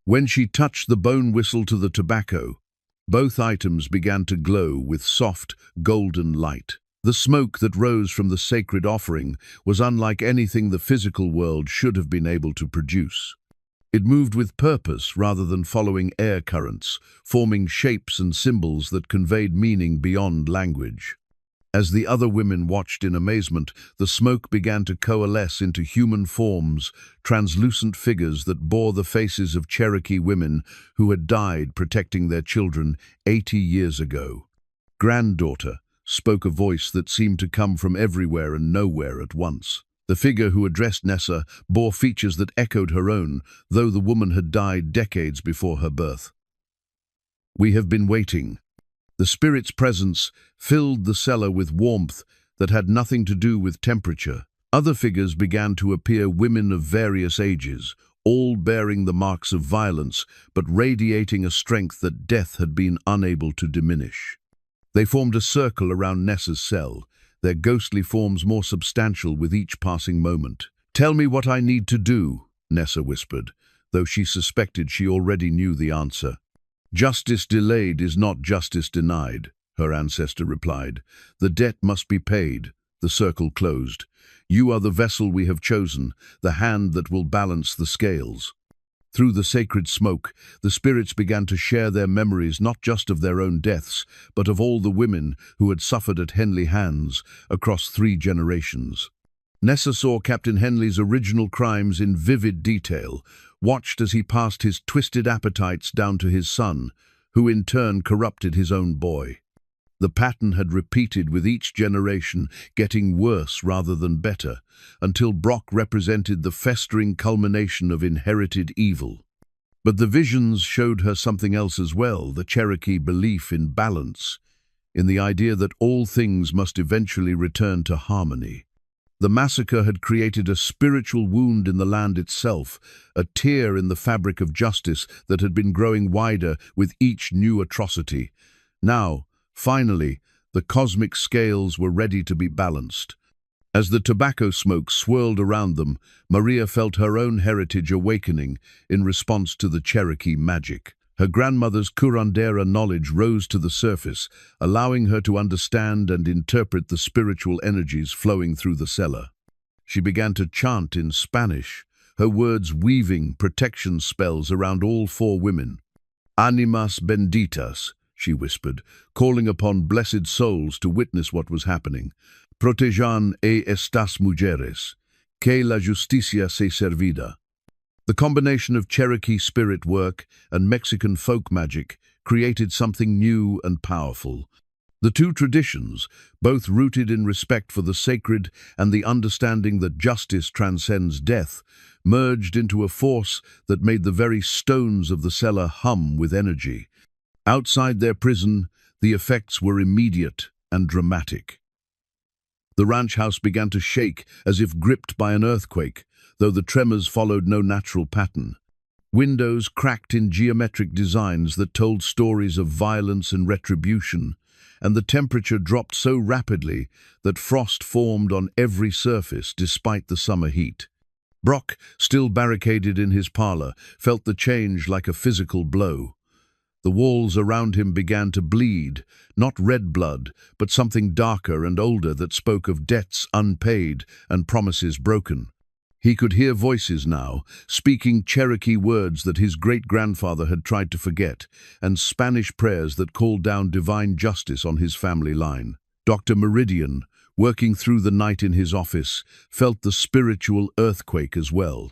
When she touched the bone whistle to the tobacco, both items began to glow with soft, golden light. The smoke that rose from the sacred offering was unlike anything the physical world should have been able to produce. It moved with purpose rather than following air currents, forming shapes and symbols that conveyed meaning beyond language. As the other women watched in amazement, the smoke began to coalesce into human forms, translucent figures that bore the faces of Cherokee women who had died protecting their children 80 years ago. "Granddaughter," spoke a voice that seemed to come from everywhere and nowhere at once. The figure who addressed Nessa bore features that echoed her own, though the woman had died decades before her birth. "We have been waiting." The spirit's presence filled the cellar with warmth that had nothing to do with temperature. Other figures began to appear, women of various ages, all bearing the marks of violence, but radiating a strength that death had been unable to diminish. They formed a circle around Nessa's cell, their ghostly forms more substantial with each passing moment. "Tell me what I need to do," Nessa whispered, though she suspected she already knew the answer. "Justice delayed is not justice denied," her ancestor replied. "The debt must be paid." The circle closed. "You are the vessel we have chosen, the hand that will balance the scales." Through the sacred smoke, the spirits began to share their memories not just of their own deaths, but of all the women who had suffered at Henley hands across 3 generations. Nessa saw Captain Henley's original crimes in vivid detail, watched as he passed his twisted appetites down to his son, who in turn corrupted his own boy. The pattern had repeated with each generation, getting worse rather than better, until Brock represented the festering culmination of inherited evil. But the visions showed her something else as well, the Cherokee belief in balance, in the idea that all things must eventually return to harmony. The massacre had created a spiritual wound in the land itself, a tear in the fabric of justice that had been growing wider with each new atrocity. Now, finally, the cosmic scales were ready to be balanced. As the tobacco smoke swirled around them, Maria felt her own heritage awakening in response to the Cherokee magic. Her grandmother's curandera knowledge rose to the surface, allowing her to understand and interpret the spiritual energies flowing through the cellar. She began to chant in Spanish, her words weaving protection spells around all 4 women. "Animas benditas," she whispered, calling upon blessed souls to witness what was happening. "Protejan a estas mujeres, que la justicia se servida." The combination of Cherokee spirit work and Mexican folk magic created something new and powerful. The two traditions, both rooted in respect for the sacred and the understanding that justice transcends death, merged into a force that made the very stones of the cellar hum with energy. Outside their prison, the effects were immediate and dramatic. The ranch house began to shake as if gripped by an earthquake, though the tremors followed no natural pattern. Windows cracked in geometric designs that told stories of violence and retribution, and the temperature dropped so rapidly that frost formed on every surface despite the summer heat. Brock, still barricaded in his parlor, felt the change like a physical blow. The walls around him began to bleed, not red blood, but something darker and older that spoke of debts unpaid and promises broken. He could hear voices now, speaking Cherokee words that his great-grandfather had tried to forget, and Spanish prayers that called down divine justice on his family line. Dr. Meridian, working through the night in his office, felt the spiritual earthquake as well.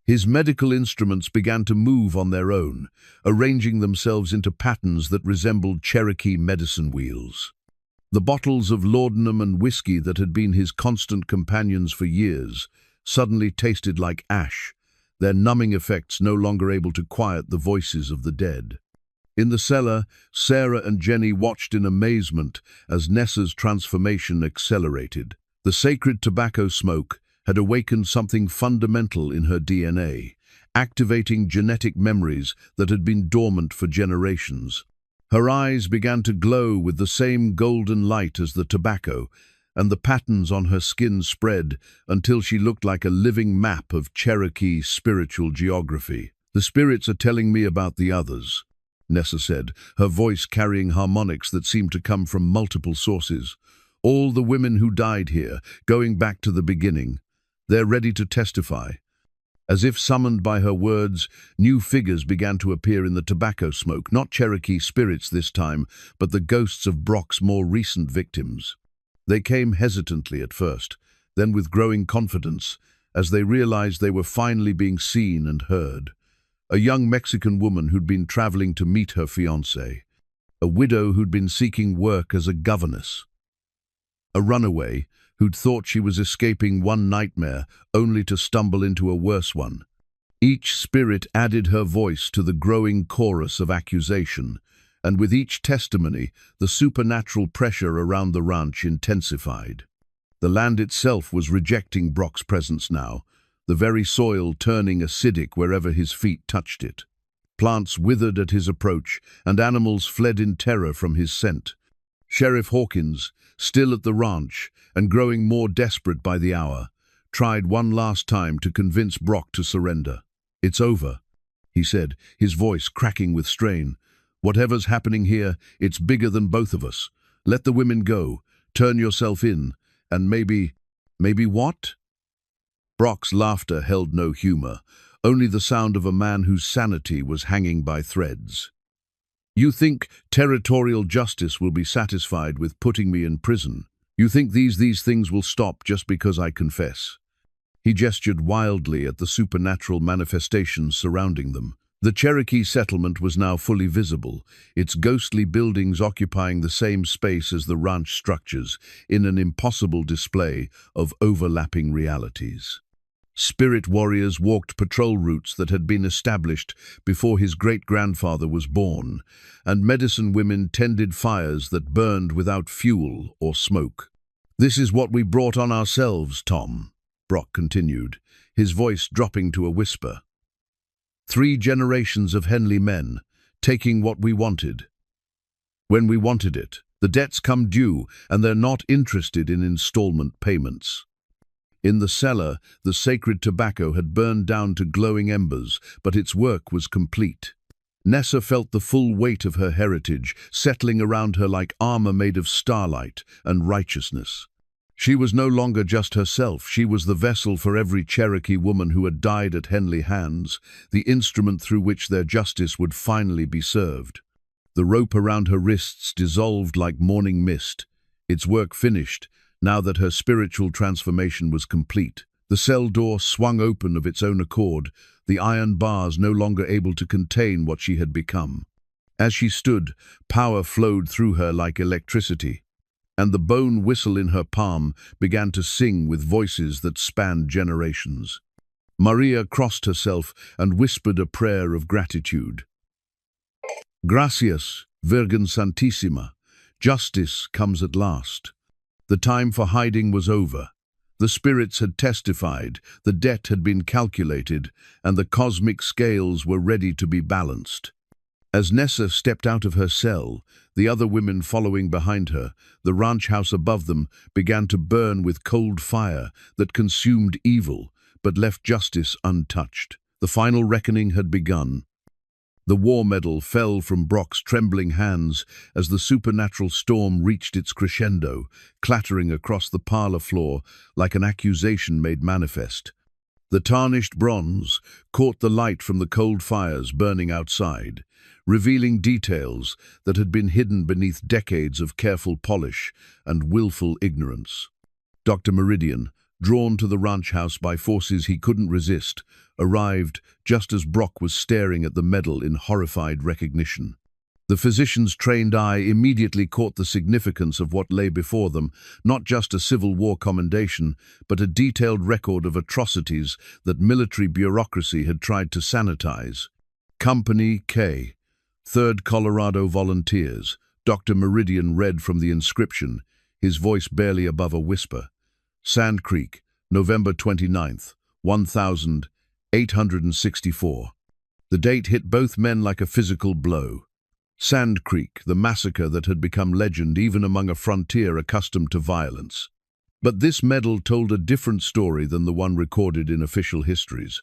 His medical instruments began to move on their own, arranging themselves into patterns that resembled Cherokee medicine wheels. The bottles of laudanum and whiskey that had been his constant companions for years suddenly tasted like ash, their numbing effects no longer able to quiet the voices of the dead. In the cellar, Sarah and Jenny watched in amazement as Nessa's transformation accelerated. The sacred tobacco smoke had awakened something fundamental in her DNA, activating genetic memories that had been dormant for generations. Her eyes began to glow with the same golden light as the tobacco, and the patterns on her skin spread until she looked like a living map of Cherokee spiritual geography. "The spirits are telling me about the others," Nessa said, her voice carrying harmonics that seemed to come from multiple sources. "All the women who died here, going back to the beginning. They're ready to testify." As if summoned by her words, new figures began to appear in the tobacco smoke, not Cherokee spirits this time, but the ghosts of Brock's more recent victims. They came hesitantly at first, then with growing confidence, as they realized they were finally being seen and heard. A young Mexican woman who'd been traveling to meet her fiancé, a widow who'd been seeking work as a governess, a runaway who'd thought she was escaping one nightmare only to stumble into a worse one. Each spirit added her voice to the growing chorus of accusation, and with each testimony, the supernatural pressure around the ranch intensified. The land itself was rejecting Brock's presence now, the very soil turning acidic wherever his feet touched it. Plants withered at his approach, and animals fled in terror from his scent. Sheriff Hawkins, still at the ranch and growing more desperate by the hour, tried one last time to convince Brock to surrender. "It's over," he said, his voice cracking with strain. "Whatever's happening here, it's bigger than both of us. Let the women go, turn yourself in, and maybe what?" Brock's laughter held no humor, only the sound of a man whose sanity was hanging by threads. "You think territorial justice will be satisfied with putting me in prison? You think these things will stop just because I confess?" He gestured wildly at the supernatural manifestations surrounding them. The Cherokee settlement was now fully visible, its ghostly buildings occupying the same space as the ranch structures, in an impossible display of overlapping realities. Spirit warriors walked patrol routes that had been established before his great-grandfather was born, and medicine women tended fires that burned without fuel or smoke. "This is what we brought on ourselves, Tom," Brock continued, his voice dropping to a whisper. 3 generations of Henley men, taking what we wanted. When we wanted it, the debts come due, and they're not interested in installment payments. In the cellar, the sacred tobacco had burned down to glowing embers, but its work was complete. Nessa felt the full weight of her heritage settling around her like armor made of starlight and righteousness. She was no longer just herself, she was the vessel for every Cherokee woman who had died at Henley hands, the instrument through which their justice would finally be served. The rope around her wrists dissolved like morning mist, its work finished, now that her spiritual transformation was complete. The cell door swung open of its own accord, the iron bars no longer able to contain what she had become. As she stood, power flowed through her like electricity, and the bone whistle in her palm began to sing with voices that spanned generations. Maria crossed herself and whispered a prayer of gratitude. Gracias, Virgen Santissima. Justice comes at last. The time for hiding was over. The spirits had testified, the debt had been calculated, and the cosmic scales were ready to be balanced. As Nessa stepped out of her cell, the other women following behind her, the ranch house above them began to burn with cold fire that consumed evil, but left justice untouched. The final reckoning had begun. The war medal fell from Brock's trembling hands as the supernatural storm reached its crescendo, clattering across the parlor floor like an accusation made manifest. The tarnished bronze caught the light from the cold fires burning outside, revealing details that had been hidden beneath decades of careful polish and willful ignorance. Dr. Meridian, drawn to the ranch house by forces he couldn't resist, arrived just as Brock was staring at the medal in horrified recognition. The physician's trained eye immediately caught the significance of what lay before them, not just a Civil War commendation, but a detailed record of atrocities that military bureaucracy had tried to sanitize. Company K, 3rd Colorado Volunteers, Dr. Meridian read from the inscription, his voice barely above a whisper. Sand Creek, November 29th, 1864. The date hit both men like a physical blow. Sand Creek, the massacre that had become legend even among a frontier accustomed to violence. But this medal told a different story than the one recorded in official histories.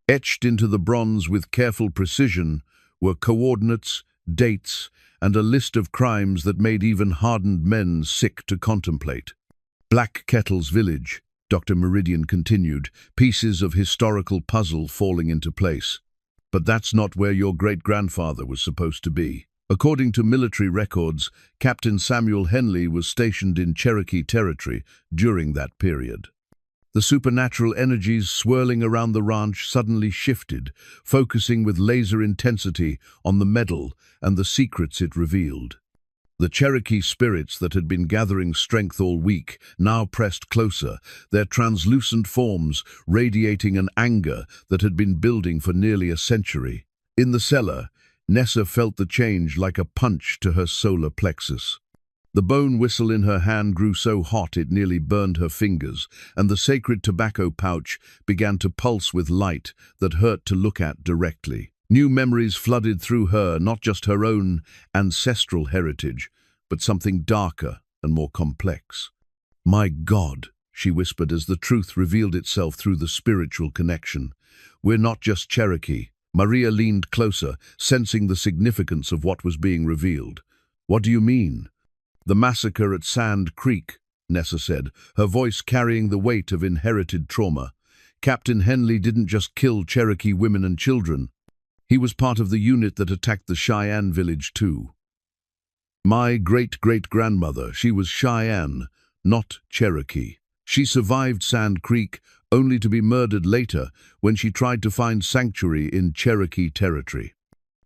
Etched into the bronze with careful precision were coordinates, dates, and a list of crimes that made even hardened men sick to contemplate. Black Kettle's Village, Dr. Meridian continued, pieces of historical puzzle falling into place. But that's not where your great-grandfather was supposed to be. According to military records, Captain Samuel Henley was stationed in Cherokee Territory during that period. The supernatural energies swirling around the ranch suddenly shifted, focusing with laser intensity on the medal and the secrets it revealed. The Cherokee spirits that had been gathering strength all week now pressed closer, their translucent forms radiating an anger that had been building for nearly a century. In the cellar, Nessa felt the change like a punch to her solar plexus. The bone whistle in her hand grew so hot it nearly burned her fingers, and the sacred tobacco pouch began to pulse with light that hurt to look at directly. New memories flooded through her, not just her own ancestral heritage, but something darker and more complex. "My God," she whispered as the truth revealed itself through the spiritual connection. "We're not just Cherokee." Maria leaned closer, sensing the significance of what was being revealed. "What do you mean?" "The massacre at Sand Creek," Nessa said, her voice carrying the weight of inherited trauma. "Captain Henley didn't just kill Cherokee women and children. He was part of the unit that attacked the Cheyenne village too. My great-great-grandmother, she was Cheyenne, not Cherokee. She survived Sand Creek only to be murdered later when she tried to find sanctuary in Cherokee territory."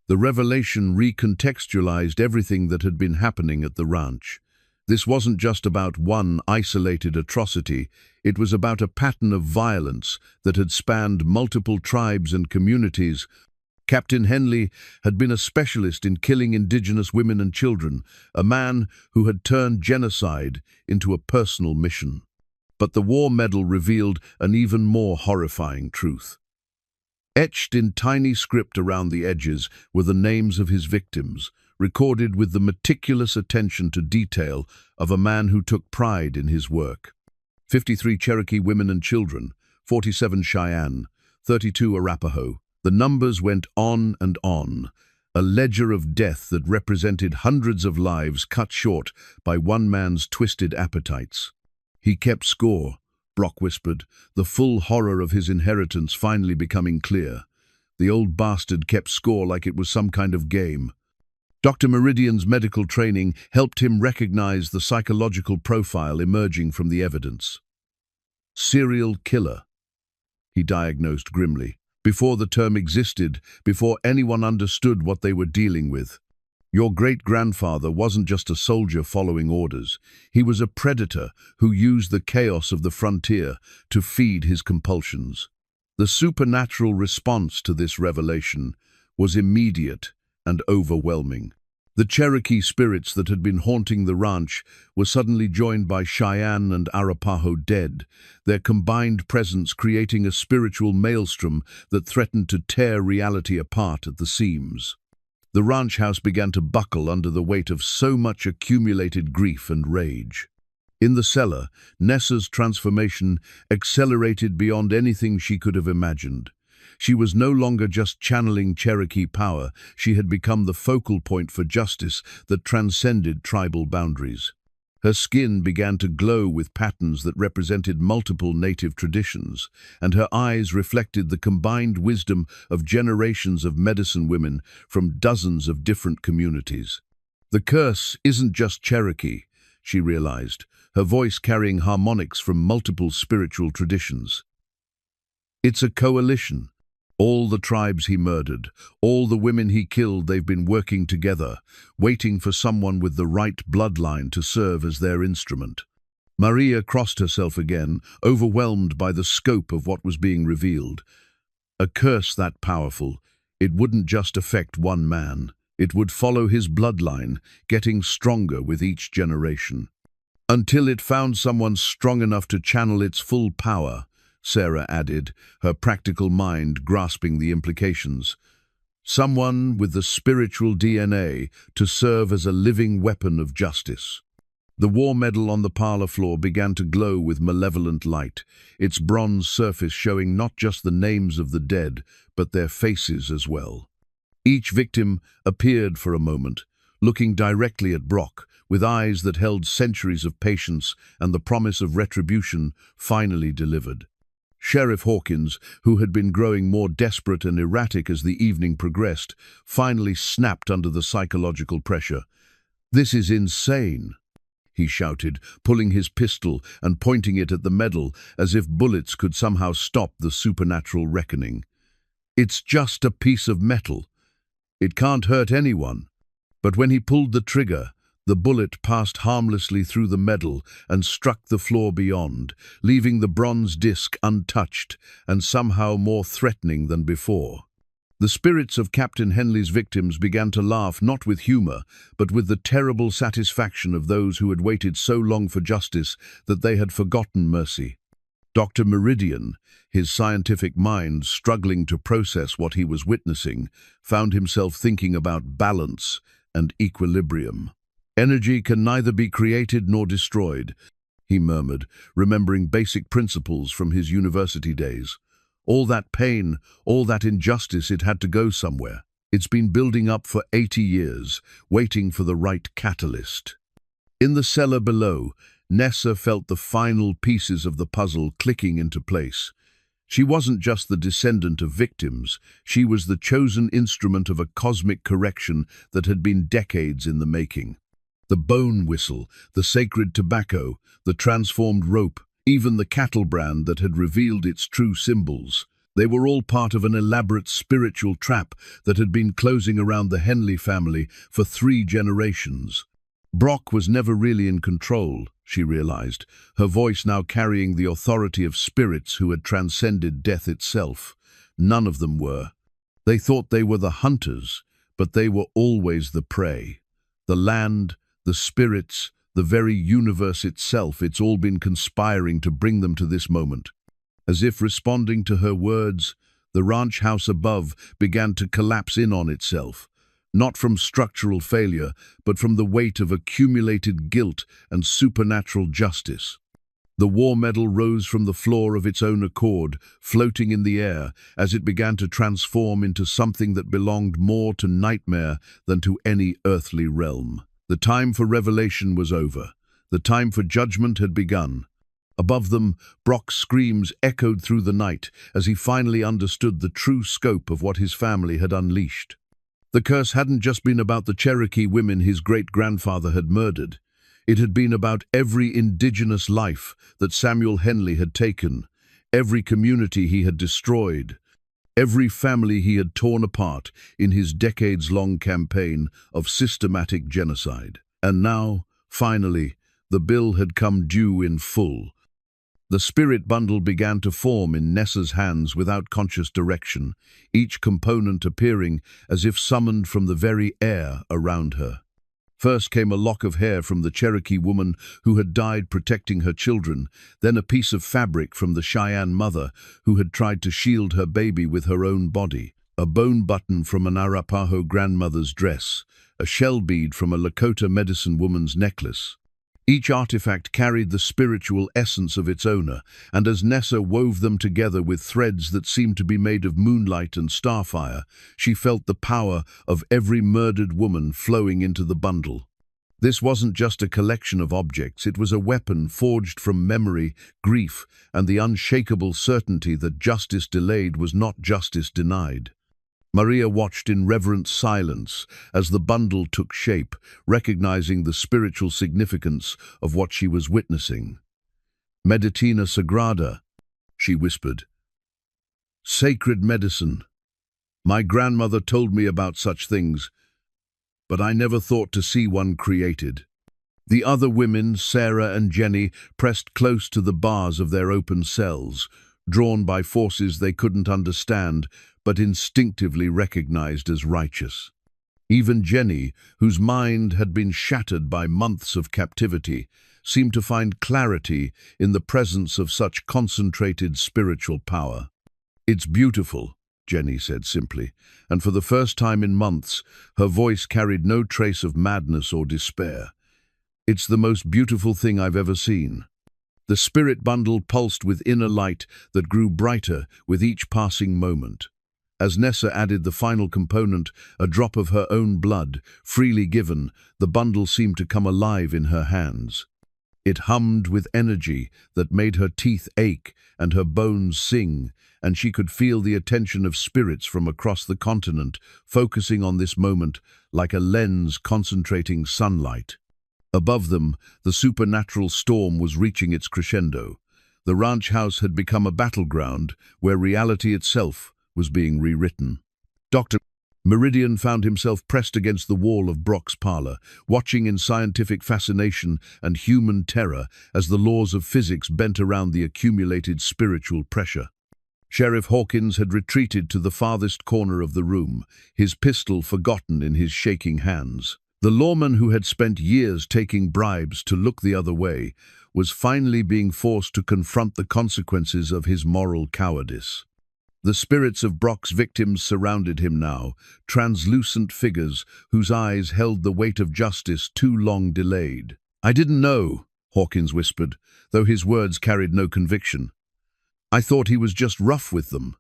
The revelation recontextualized everything that had been happening at the ranch. This wasn't just about one isolated atrocity, it was about a pattern of violence that had spanned multiple tribes and communities. Captain Henley had been a specialist in killing indigenous women and children, a man who had turned genocide into a personal mission. But the war medal revealed an even more horrifying truth. Etched in tiny script around the edges were the names of his victims, recorded with the meticulous attention to detail of a man who took pride in his work. 53 Cherokee women and children, 47 Cheyenne, 32 Arapaho. The numbers went on and on, a ledger of death that represented hundreds of lives cut short by one man's twisted appetites. "He kept score," Brock whispered, the full horror of his inheritance finally becoming clear. The old bastard kept score like it was some kind of game. Dr. Meridian's medical training helped him recognize the psychological profile emerging from the evidence. "Serial killer," he diagnosed grimly. Before the term existed, before anyone understood what they were dealing with. Your great-grandfather wasn't just a soldier following orders. He was a predator who used the chaos of the frontier to feed his compulsions. The supernatural response to this revelation was immediate and overwhelming. The Cherokee spirits that had been haunting the ranch were suddenly joined by Cheyenne and Arapaho dead, their combined presence creating a spiritual maelstrom that threatened to tear reality apart at the seams. The ranch house began to buckle under the weight of so much accumulated grief and rage. In the cellar, Nessa's transformation accelerated beyond anything she could have imagined. She was no longer just channeling Cherokee power, she had become the focal point for justice that transcended tribal boundaries. Her skin began to glow with patterns that represented multiple native traditions, and her eyes reflected the combined wisdom of generations of medicine women from dozens of different communities. The curse isn't just Cherokee, she realized, her voice carrying harmonics from multiple spiritual traditions. It's a coalition. All the tribes he murdered, all the women he killed, they've been working together, waiting for someone with the right bloodline to serve as their instrument. Maria crossed herself again, overwhelmed by the scope of what was being revealed. A curse that powerful, it wouldn't just affect one man. It would follow his bloodline, getting stronger with each generation. Until it found someone strong enough to channel its full power, Sarah added, her practical mind grasping the implications. Someone with the spiritual DNA to serve as a living weapon of justice. The war medal on the parlor floor began to glow with malevolent light, its bronze surface showing not just the names of the dead, but their faces as well. Each victim appeared for a moment, looking directly at Brock, with eyes that held centuries of patience and the promise of retribution finally delivered. Sheriff Hawkins, who had been growing more desperate and erratic as the evening progressed, finally snapped under the psychological pressure. "This is insane," he shouted, pulling his pistol and pointing it at the medal as if bullets could somehow stop the supernatural reckoning. "It's just a piece of metal. It can't hurt anyone." But when he pulled the trigger, the bullet passed harmlessly through the medal and struck the floor beyond, leaving the bronze disc untouched and somehow more threatening than before. The spirits of Captain Henley's victims began to laugh not with humor, but with the terrible satisfaction of those who had waited so long for justice that they had forgotten mercy. Dr. Meridian, his scientific mind struggling to process what he was witnessing, found himself thinking about balance and equilibrium. "Energy can neither be created nor destroyed," he murmured, remembering basic principles from his university days. "All that pain, all that injustice, it had to go somewhere. It's been building up for 80 years, waiting for the right catalyst." In the cellar below, Nessa felt the final pieces of the puzzle clicking into place. She wasn't just the descendant of victims, she was the chosen instrument of a cosmic correction that had been decades in the making. The bone whistle, the sacred tobacco, the transformed rope, even the cattle brand that had revealed its true symbols. They were all part of an elaborate spiritual trap that had been closing around the Henley family for 3 generations. Brock was never really in control, she realized, her voice now carrying the authority of spirits who had transcended death itself. None of them were. They thought they were the hunters, but they were always the prey. The land, the spirits, the very universe itself, it's all been conspiring to bring them to this moment. As if responding to her words, the ranch house above began to collapse in on itself, not from structural failure, but from the weight of accumulated guilt and supernatural justice. The war medal rose from the floor of its own accord, floating in the air as it began to transform into something that belonged more to nightmare than to any earthly realm. The time for revelation was over. The time for judgment had begun. Above them, Brock's screams echoed through the night as he finally understood the true scope of what his family had unleashed. The curse hadn't just been about the Cherokee women his great-grandfather had murdered. It had been about every indigenous life that Samuel Henley had taken, every community he had destroyed. every family he had torn apart in his decades-long campaign of systematic genocide. And now, finally, the bill had come due in full. The spirit bundle began to form in Nessa's hands without conscious direction, each component appearing as if summoned from the very air around her. First came a lock of hair from the Cherokee woman who had died protecting her children, then a piece of fabric from the Cheyenne mother who had tried to shield her baby with her own body, a bone button from an Arapaho grandmother's dress, a shell bead from a Lakota medicine woman's necklace. Each artifact carried the spiritual essence of its owner, and as Nessa wove them together with threads that seemed to be made of moonlight and starfire, she felt the power of every murdered woman flowing into the bundle. This wasn't just a collection of objects, it was a weapon forged from memory, grief, and the unshakable certainty that justice delayed was not justice denied. Maria watched in reverent silence as the bundle took shape, recognizing the spiritual significance of what she was witnessing. Medicina Sagrada, she whispered. Sacred medicine. My grandmother told me about such things, but I never thought to see one created. The other women, Sarah and Jenny, pressed close to the bars of their open cells, drawn by forces they couldn't understand, but instinctively recognized as righteous. Even Jenny, whose mind had been shattered by months of captivity, seemed to find clarity in the presence of such concentrated spiritual power. It's beautiful, Jenny said simply, and for the first time in months, her voice carried no trace of madness or despair. It's the most beautiful thing I've ever seen. The spirit bundle pulsed with inner light that grew brighter with each passing moment. As Nessa added the final component, a drop of her own blood, freely given, the bundle seemed to come alive in her hands. It hummed with energy that made her teeth ache and her bones sing, and she could feel the attention of spirits from across the continent, focusing on this moment like a lens concentrating sunlight. Above them, the supernatural storm was reaching its crescendo. The ranch house had become a battleground where reality itself was being rewritten. Dr. Meridian found himself pressed against the wall of Brock's parlor, watching in scientific fascination and human terror as the laws of physics bent around the accumulated spiritual pressure. Sheriff Hawkins had retreated to the farthest corner of the room, his pistol forgotten in his shaking hands. The lawman who had spent years taking bribes to look the other way was finally being forced to confront the consequences of his moral cowardice. The spirits of Brock's victims surrounded him now, translucent figures whose eyes held the weight of justice too long delayed. I didn't know, Hawkins whispered, though his words carried no conviction. I thought he was just rough with them.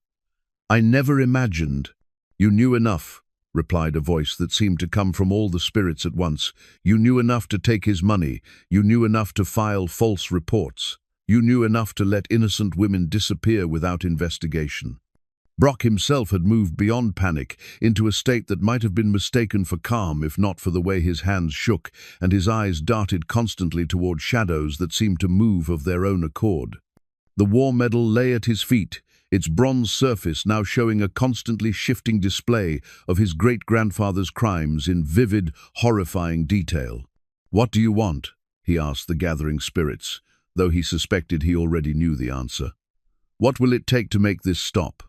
I never imagined. You knew enough, replied a voice that seemed to come from all the spirits at once. You knew enough to take his money. You knew enough to file false reports. You knew enough to let innocent women disappear without investigation. Brock himself had moved beyond panic into a state that might have been mistaken for calm if not for the way his hands shook and his eyes darted constantly toward shadows that seemed to move of their own accord. The war medal lay at his feet, its bronze surface now showing a constantly shifting display of his great-grandfather's crimes in vivid, horrifying detail. "What do you want?" he asked the gathering spirits, though he suspected he already knew the answer. "What will it take to make this stop?"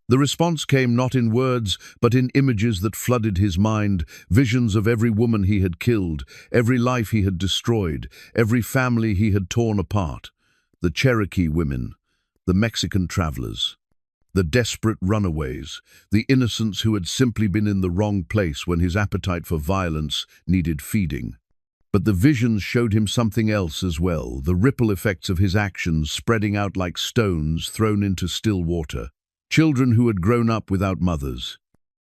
The response came not in words, but in images that flooded his mind, visions of every woman he had killed, every life he had destroyed, every family he had torn apart. The Cherokee women, the Mexican travelers, the desperate runaways, the innocents who had simply been in the wrong place when his appetite for violence needed feeding. But the visions showed him something else as well, the ripple effects of his actions spreading out like stones thrown into still water. Children who had grown up without mothers.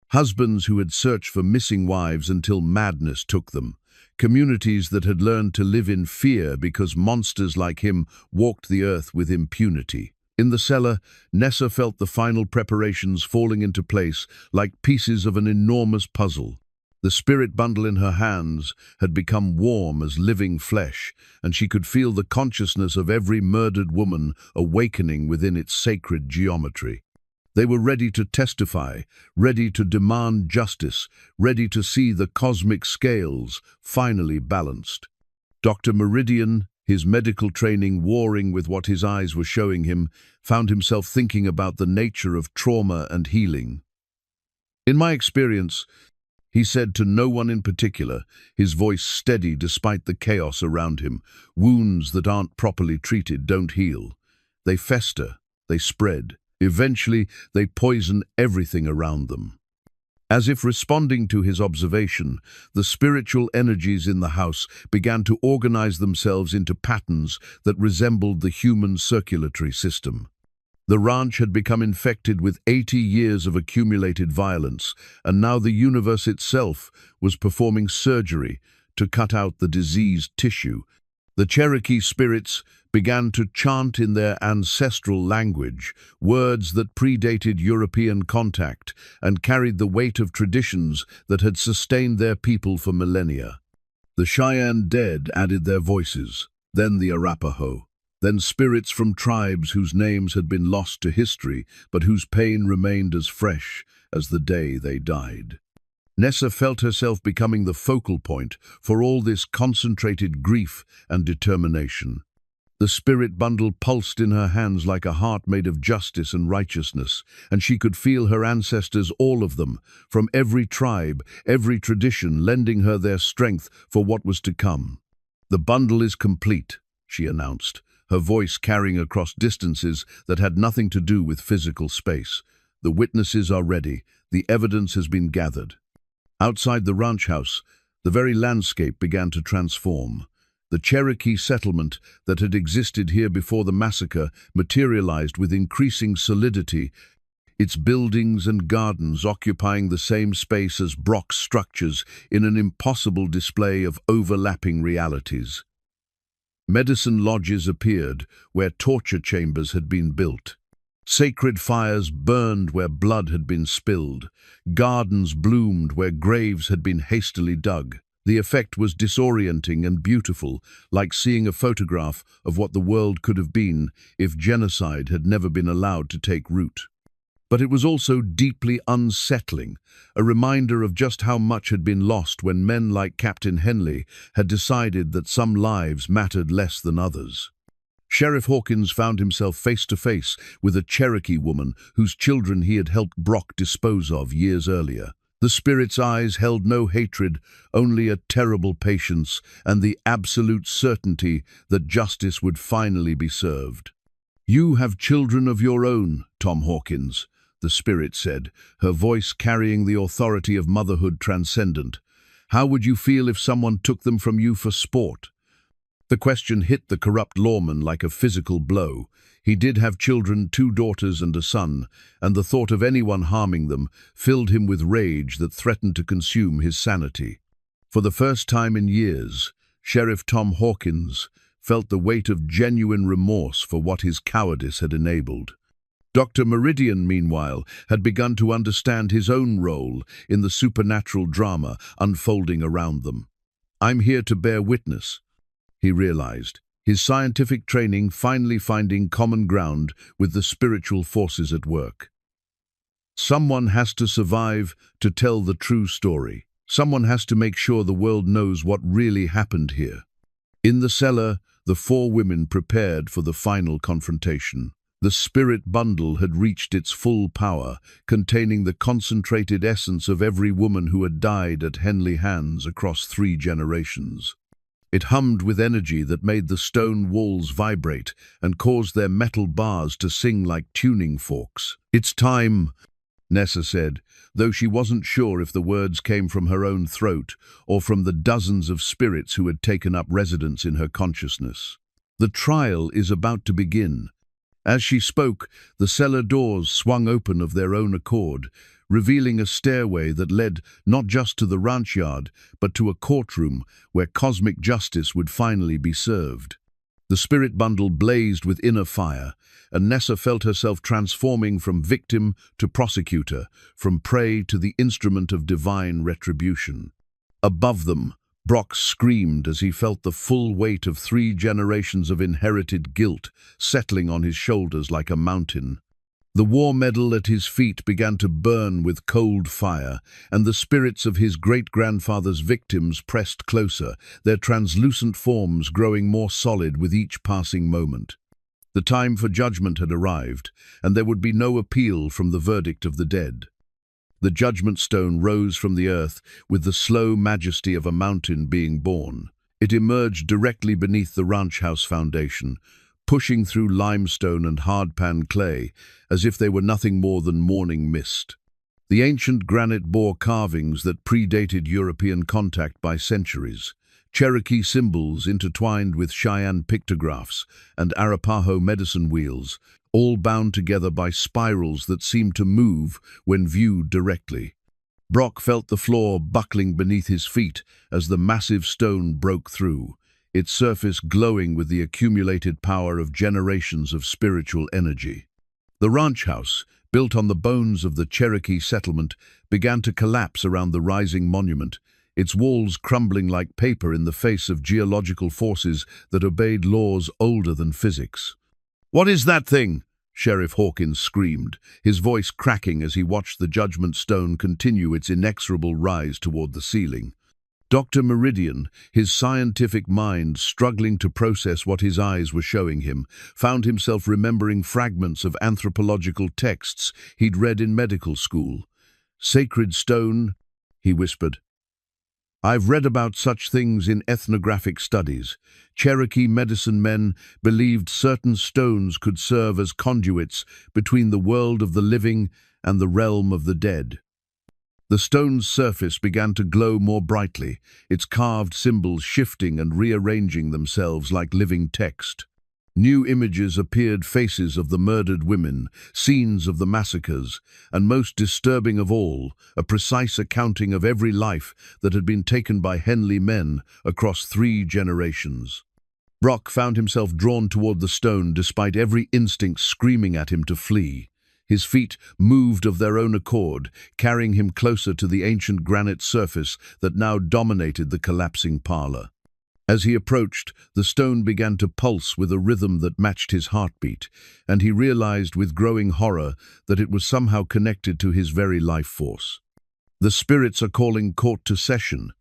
Husbands who had searched for missing wives until madness took them. Communities that had learned to live in fear because monsters like him walked the earth with impunity. In the cellar, Nessa felt the final preparations falling into place like pieces of an enormous puzzle. The spirit bundle in her hands had become warm as living flesh, and she could feel the consciousness of every murdered woman awakening within its sacred geometry. They were ready to testify, ready to demand justice, ready to see the cosmic scales finally balanced. Dr. Meridian, his medical training warring with what his eyes were showing him, found himself thinking about the nature of trauma and healing. "In my experience," he said to no one in particular, his voice steady despite the chaos around him, "wounds that aren't properly treated don't heal. They fester, they spread. Eventually, they poison everything around them." As if responding to his observation, the spiritual energies in the house began to organize themselves into patterns that resembled the human circulatory system. The ranch had become infected with 80 years of accumulated violence, and now the universe itself was performing surgery to cut out the diseased tissue. The Cherokee spirits began to chant in their ancestral language, words that predated European contact and carried the weight of traditions that had sustained their people for millennia. The Cheyenne dead added their voices, then the Arapaho, then spirits from tribes whose names had been lost to history, but whose pain remained as fresh as the day they died. Nessa felt herself becoming the focal point for all this concentrated grief and determination. The spirit bundle pulsed in her hands like a heart made of justice and righteousness, and she could feel her ancestors, all of them, from every tribe, every tradition, lending her their strength for what was to come. "The bundle is complete," she announced, her voice carrying across distances that had nothing to do with physical space. "The witnesses are ready. The evidence has been gathered." Outside the ranch house, the very landscape began to transform. The Cherokee settlement that had existed here before the massacre materialized with increasing solidity, its buildings and gardens occupying the same space as Brock's structures in an impossible display of overlapping realities. Medicine lodges appeared where torture chambers had been built. Sacred fires burned where blood had been spilled. Gardens bloomed where graves had been hastily dug. The effect was disorienting and beautiful, like seeing a photograph of what the world could have been if genocide had never been allowed to take root. But it was also deeply unsettling, a reminder of just how much had been lost when men like Captain Henley had decided that some lives mattered less than others. Sheriff Hawkins found himself face to face with a Cherokee woman whose children he had helped Brock dispose of years earlier. The spirit's eyes held no hatred, only a terrible patience and the absolute certainty that justice would finally be served. "You have children of your own, Tom Hawkins," the spirit said, her voice carrying the authority of motherhood transcendent. "How would you feel if someone took them from you for sport?" The question hit the corrupt lawman like a physical blow. He did have children, 2 daughters and a son, and the thought of anyone harming them filled him with rage that threatened to consume his sanity. For the first time in years, Sheriff Tom Hawkins felt the weight of genuine remorse for what his cowardice had enabled. Dr. Meridian, meanwhile, had begun to understand his own role in the supernatural drama unfolding around them. "I'm here to bear witness," he realized, his scientific training finally finding common ground with the spiritual forces at work. Someone has to survive to tell the true story. Someone has to make sure the world knows what really happened here. In the cellar, the 4 women prepared for the final confrontation. The spirit bundle had reached its full power, containing the concentrated essence of every woman who had died at Henley hands across 3 generations. It hummed with energy that made the stone walls vibrate and caused their metal bars to sing like tuning forks. "It's time," Nessa said, though she wasn't sure if the words came from her own throat or from the dozens of spirits who had taken up residence in her consciousness. "The trial is about to begin." As she spoke, the cellar doors swung open of their own accord, revealing a stairway that led not just to the ranch yard, but to a courtroom where cosmic justice would finally be served. The spirit bundle blazed with inner fire, and Nessa felt herself transforming from victim to prosecutor, from prey to the instrument of divine retribution. Above them, Brock screamed as he felt the full weight of 3 generations of inherited guilt settling on his shoulders like a mountain. The war medal at his feet began to burn with cold fire, and the spirits of his great-grandfather's victims pressed closer, their translucent forms growing more solid with each passing moment. The time for judgment had arrived, and there would be no appeal from the verdict of the dead. The judgment stone rose from the earth with the slow majesty of a mountain being born. It emerged directly beneath the ranch house foundation, pushing through limestone and hard-pan clay as if they were nothing more than morning mist. The ancient granite bore carvings that predated European contact by centuries, Cherokee symbols intertwined with Cheyenne pictographs and Arapaho medicine wheels, all bound together by spirals that seemed to move when viewed directly. Brock felt the floor buckling beneath his feet as the massive stone broke through, its surface glowing with the accumulated power of generations of spiritual energy. The ranch house, built on the bones of the Cherokee settlement, began to collapse around the rising monument, its walls crumbling like paper in the face of geological forces that obeyed laws older than physics. "What is that thing?" Sheriff Hawkins screamed, his voice cracking as he watched the judgment stone continue its inexorable rise toward the ceiling. Dr. Meridian, his scientific mind struggling to process what his eyes were showing him, found himself remembering fragments of anthropological texts he'd read in medical school. "Sacred stone," he whispered. "I've read about such things in ethnographic studies. Cherokee medicine men believed certain stones could serve as conduits between the world of the living and the realm of the dead." The stone's surface began to glow more brightly, its carved symbols shifting and rearranging themselves like living text. New images appeared, faces of the murdered women, scenes of the massacres, and most disturbing of all, a precise accounting of every life that had been taken by Henley men across 3 generations. Brock found himself drawn toward the stone despite every instinct screaming at him to flee. His feet moved of their own accord, carrying him closer to the ancient granite surface that now dominated the collapsing parlor. As he approached, the stone began to pulse with a rhythm that matched his heartbeat, and he realized with growing horror that it was somehow connected to his very life force. "The spirits are calling court to session,"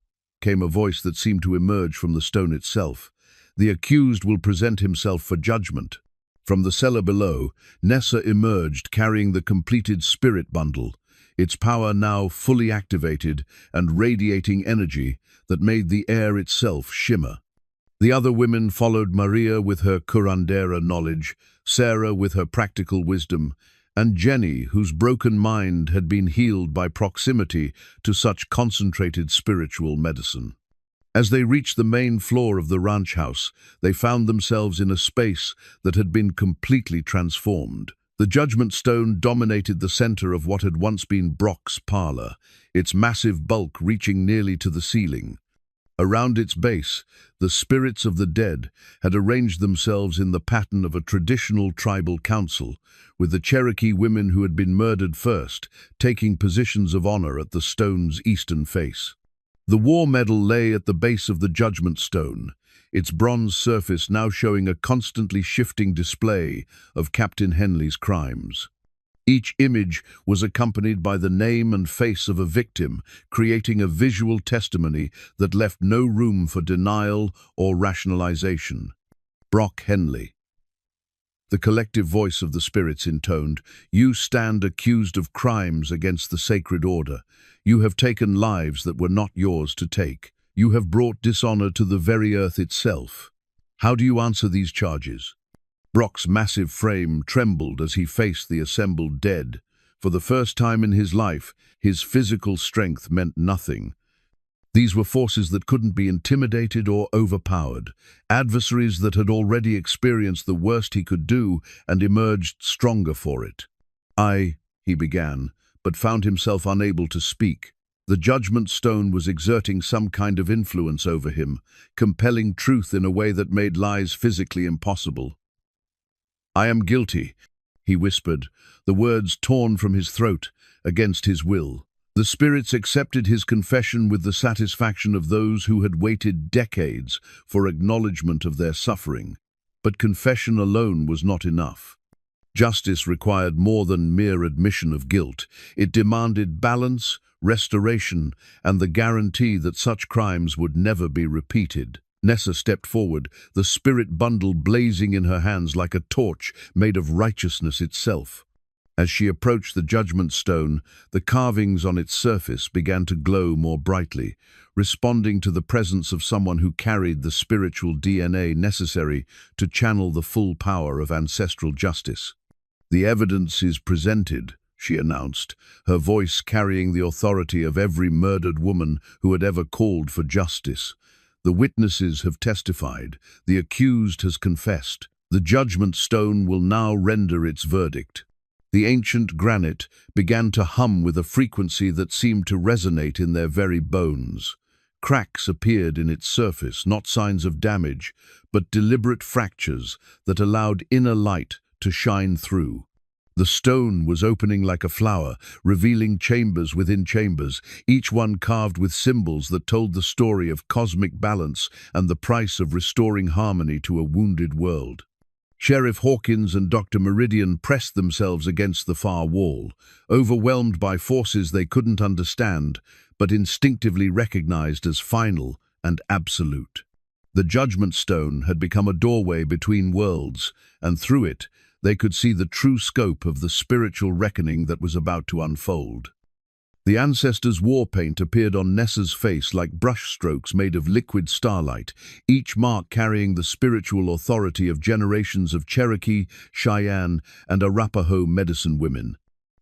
came a voice that seemed to emerge from the stone itself. "The accused will present himself for judgment." From the cellar below, Nessa emerged carrying the completed spirit bundle, its power now fully activated and radiating energy that made the air itself shimmer. The other women followed, Maria with her curandera knowledge, Sarah with her practical wisdom, and Jenny, whose broken mind had been healed by proximity to such concentrated spiritual medicine. As they reached the main floor of the ranch house, they found themselves in a space that had been completely transformed. The judgment stone dominated the center of what had once been Brock's parlor, its massive bulk reaching nearly to the ceiling. Around its base, the spirits of the dead had arranged themselves in the pattern of a traditional tribal council, with the Cherokee women who had been murdered first taking positions of honor at the stone's eastern face. The war medal lay at the base of the judgment stone, its bronze surface now showing a constantly shifting display of Captain Henley's crimes. Each image was accompanied by the name and face of a victim, creating a visual testimony that left no room for denial or rationalization. Brock Henley. The collective voice of the spirits intoned, "You stand accused of crimes against the sacred order. You have taken lives that were not yours to take. You have brought dishonor to the very earth itself. How do you answer these charges?" Brock's massive frame trembled as he faced the assembled dead. For the first time in his life, his physical strength meant nothing. These were forces that couldn't be intimidated or overpowered, adversaries that had already experienced the worst he could do and emerged stronger for it. He began, but found himself unable to speak. The judgment stone was exerting some kind of influence over him, compelling truth in a way that made lies physically impossible. "I am guilty," he whispered, the words torn from his throat against his will. The spirits accepted his confession with the satisfaction of those who had waited decades for acknowledgement of their suffering. But confession alone was not enough. Justice required more than mere admission of guilt. It demanded balance, restoration, and the guarantee that such crimes would never be repeated. Nessa stepped forward, the spirit bundle blazing in her hands like a torch made of righteousness itself. As she approached the judgment stone, the carvings on its surface began to glow more brightly, responding to the presence of someone who carried the spiritual DNA necessary to channel the full power of ancestral justice. "The evidence is presented," she announced, her voice carrying the authority of every murdered woman who had ever called for justice. "The witnesses have testified. The accused has confessed. The judgment stone will now render its verdict." The ancient granite began to hum with a frequency that seemed to resonate in their very bones. Cracks appeared in its surface, not signs of damage, but deliberate fractures that allowed inner light to shine through. The stone was opening like a flower, revealing chambers within chambers, each one carved with symbols that told the story of cosmic balance and the price of restoring harmony to a wounded world. Sheriff Hawkins and Dr. Meridian pressed themselves against the far wall, overwhelmed by forces they couldn't understand, but instinctively recognized as final and absolute. The judgment stone had become a doorway between worlds, and through it, they could see the true scope of the spiritual reckoning that was about to unfold. The ancestors' war paint appeared on Nessa's face like brushstrokes made of liquid starlight, each mark carrying the spiritual authority of generations of Cherokee, Cheyenne, and Arapaho medicine women.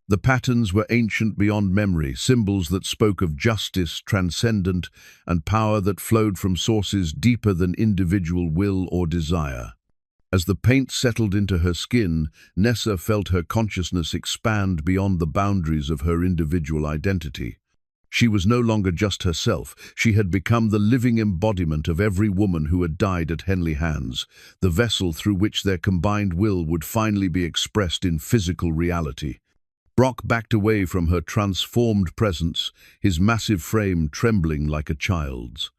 The patterns were ancient beyond memory, symbols that spoke of justice, transcendent, and power that flowed from sources deeper than individual will or desire. As the paint settled into her skin, Nessa felt her consciousness expand beyond the boundaries of her individual identity. She was no longer just herself. She had become the living embodiment of every woman who had died at Henley hands, the vessel through which their combined will would finally be expressed in physical reality. Brock backed away from her transformed presence, his massive frame trembling like a child's.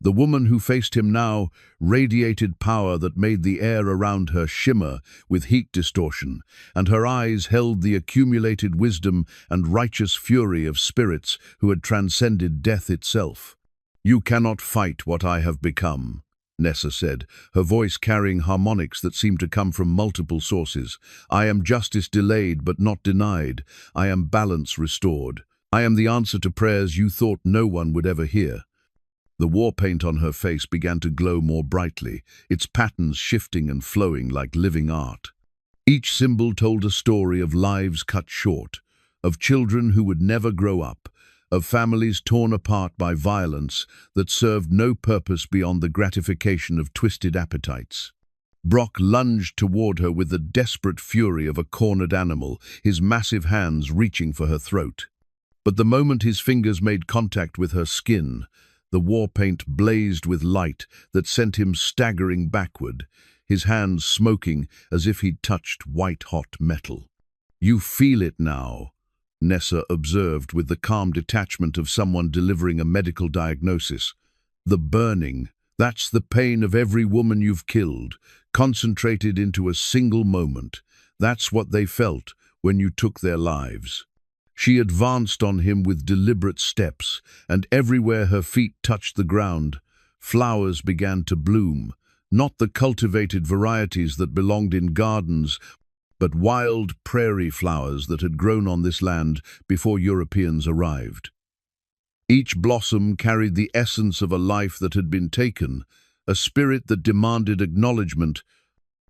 The woman who faced him now radiated power that made the air around her shimmer with heat distortion, and her eyes held the accumulated wisdom and righteous fury of spirits who had transcended death itself. "You cannot fight what I have become," Nessa said, her voice carrying harmonics that seemed to come from multiple sources. "I am justice delayed but not denied. I am balance restored. I am the answer to prayers you thought no one would ever hear." The war paint on her face began to glow more brightly, its patterns shifting and flowing like living art. Each symbol told a story of lives cut short, of children who would never grow up, of families torn apart by violence that served no purpose beyond the gratification of twisted appetites. Brock lunged toward her with the desperate fury of a cornered animal, his massive hands reaching for her throat. But the moment his fingers made contact with her skin, the war paint blazed with light that sent him staggering backward, his hands smoking as if he'd touched white-hot metal. "You feel it now," Nessa observed with the calm detachment of someone delivering a medical diagnosis. "The burning, that's the pain of every woman you've killed, concentrated into a single moment. That's what they felt when you took their lives." She advanced on him with deliberate steps, and everywhere her feet touched the ground, flowers began to bloom, not the cultivated varieties that belonged in gardens, but wild prairie flowers that had grown on this land before Europeans arrived. Each blossom carried the essence of a life that had been taken, a spirit that demanded acknowledgement.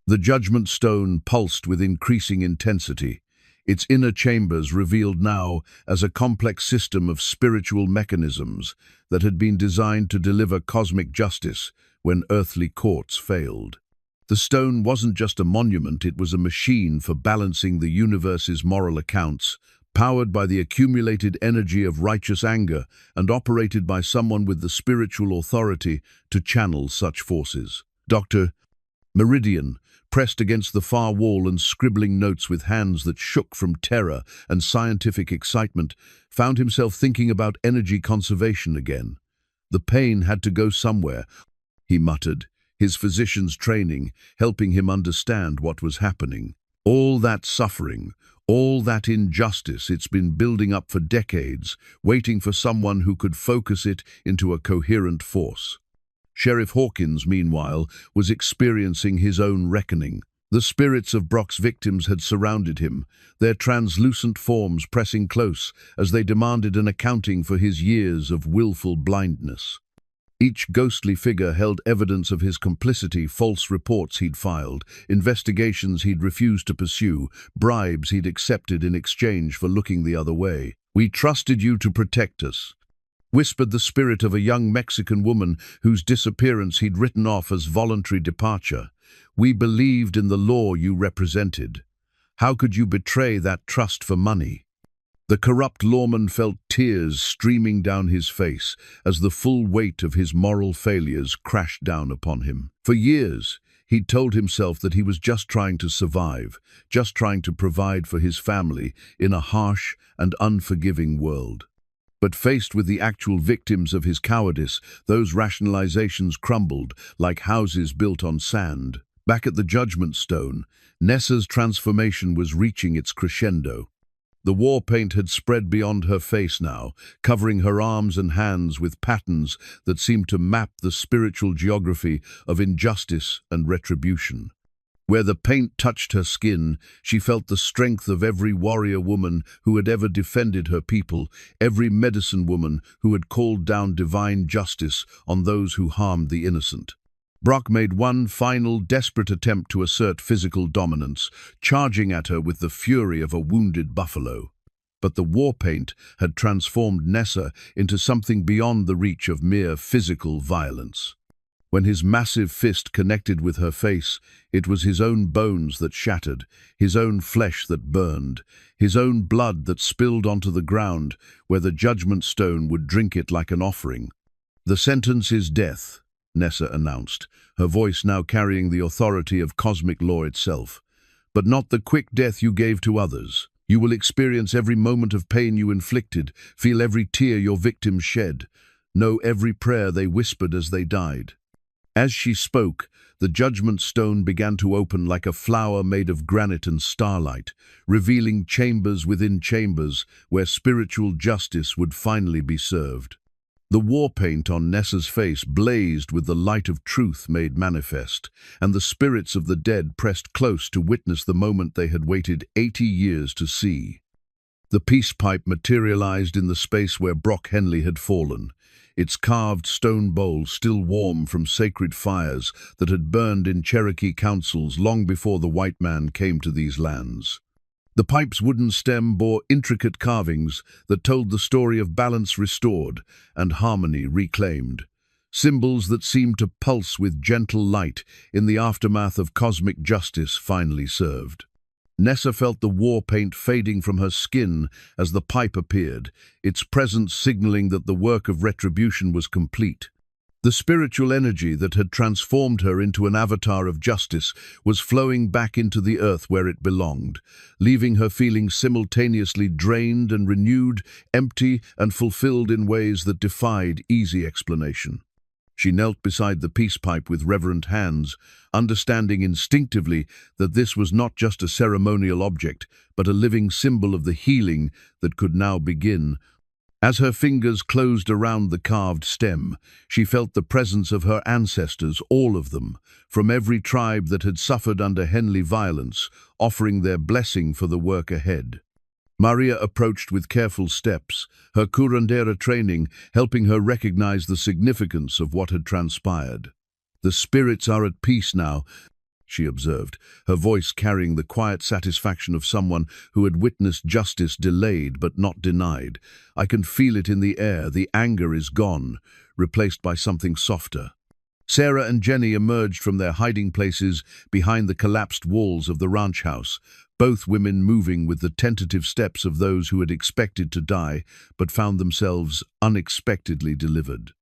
The judgment stone pulsed with increasing intensity, its inner chambers revealed now as a complex system of spiritual mechanisms that had been designed to deliver cosmic justice when earthly courts failed. The stone wasn't just a monument, it was a machine for balancing the universe's moral accounts, powered by the accumulated energy of righteous anger and operated by someone with the spiritual authority to channel such forces. Dr. Meridian, pressed against the far wall and scribbling notes with hands that shook from terror and scientific excitement, found himself thinking about energy conservation again. The pain had to go somewhere, he muttered, his physician's training helping him understand what was happening. All that suffering, all that injustice, it's been building up for decades, waiting for someone who could focus it into a coherent force. Sheriff Hawkins, meanwhile, was experiencing his own reckoning. The spirits of Brock's victims had surrounded him, their translucent forms pressing close as they demanded an accounting for his years of willful blindness. Each ghostly figure held evidence of his complicity, false reports he'd filed, investigations he'd refused to pursue, bribes he'd accepted in exchange for looking the other way. "We trusted you to protect us," whispered the spirit of a young Mexican woman whose disappearance he'd written off as voluntary departure. "We believed in the law you represented. How could you betray that trust for money?" The corrupt lawman felt tears streaming down his face as the full weight of his moral failures crashed down upon him. For years, he'd told himself that he was just trying to survive, just trying to provide for his family in a harsh and unforgiving world. But faced with the actual victims of his cowardice, those rationalizations crumbled like houses built on sand. Back at the Judgment Stone, Nessa's transformation was reaching its crescendo. The war paint had spread beyond her face now, covering her arms and hands with patterns that seemed to map the spiritual geography of injustice and retribution. Where the paint touched her skin, she felt the strength of every warrior woman who had ever defended her people, every medicine woman who had called down divine justice on those who harmed the innocent. Brock made one final, desperate attempt to assert physical dominance, charging at her with the fury of a wounded buffalo. But the war paint had transformed Nessa into something beyond the reach of mere physical violence. When his massive fist connected with her face, it was his own bones that shattered, his own flesh that burned, his own blood that spilled onto the ground, where the Judgment Stone would drink it like an offering. "The sentence is death," Nessa announced, her voice now carrying the authority of cosmic law itself. "But not the quick death you gave to others. You will experience every moment of pain you inflicted, feel every tear your victims shed, know every prayer they whispered as they died." As she spoke, the Judgment Stone began to open like a flower made of granite and starlight, revealing chambers within chambers where spiritual justice would finally be served. The war paint on Nessa's face blazed with the light of truth made manifest, and the spirits of the dead pressed close to witness the moment they had waited 80 years to see. The peace pipe materialized in the space where Brock Henley had fallen, its carved stone bowl still warm from sacred fires that had burned in Cherokee councils long before the white man came to these lands. The pipe's wooden stem bore intricate carvings that told the story of balance restored and harmony reclaimed, symbols that seemed to pulse with gentle light in the aftermath of cosmic justice finally served. Nessa felt the war paint fading from her skin as the pipe appeared, its presence signaling that the work of retribution was complete. The spiritual energy that had transformed her into an avatar of justice was flowing back into the earth where it belonged, leaving her feeling simultaneously drained and renewed, empty and fulfilled in ways that defied easy explanation. She knelt beside the peace pipe with reverent hands, understanding instinctively that this was not just a ceremonial object, but a living symbol of the healing that could now begin. As her fingers closed around the carved stem, she felt the presence of her ancestors, all of them, from every tribe that had suffered under Henley violence, offering their blessing for the work ahead. Maria approached with careful steps, her curandera training helping her recognize the significance of what had transpired. "The spirits are at peace now," she observed, her voice carrying the quiet satisfaction of someone who had witnessed justice delayed but not denied. "I can feel it in the air. The anger is gone, replaced by something softer." Sarah and Jenny emerged from their hiding places behind the collapsed walls of the ranch house, both women moving with the tentative steps of those who had expected to die but found themselves unexpectedly delivered.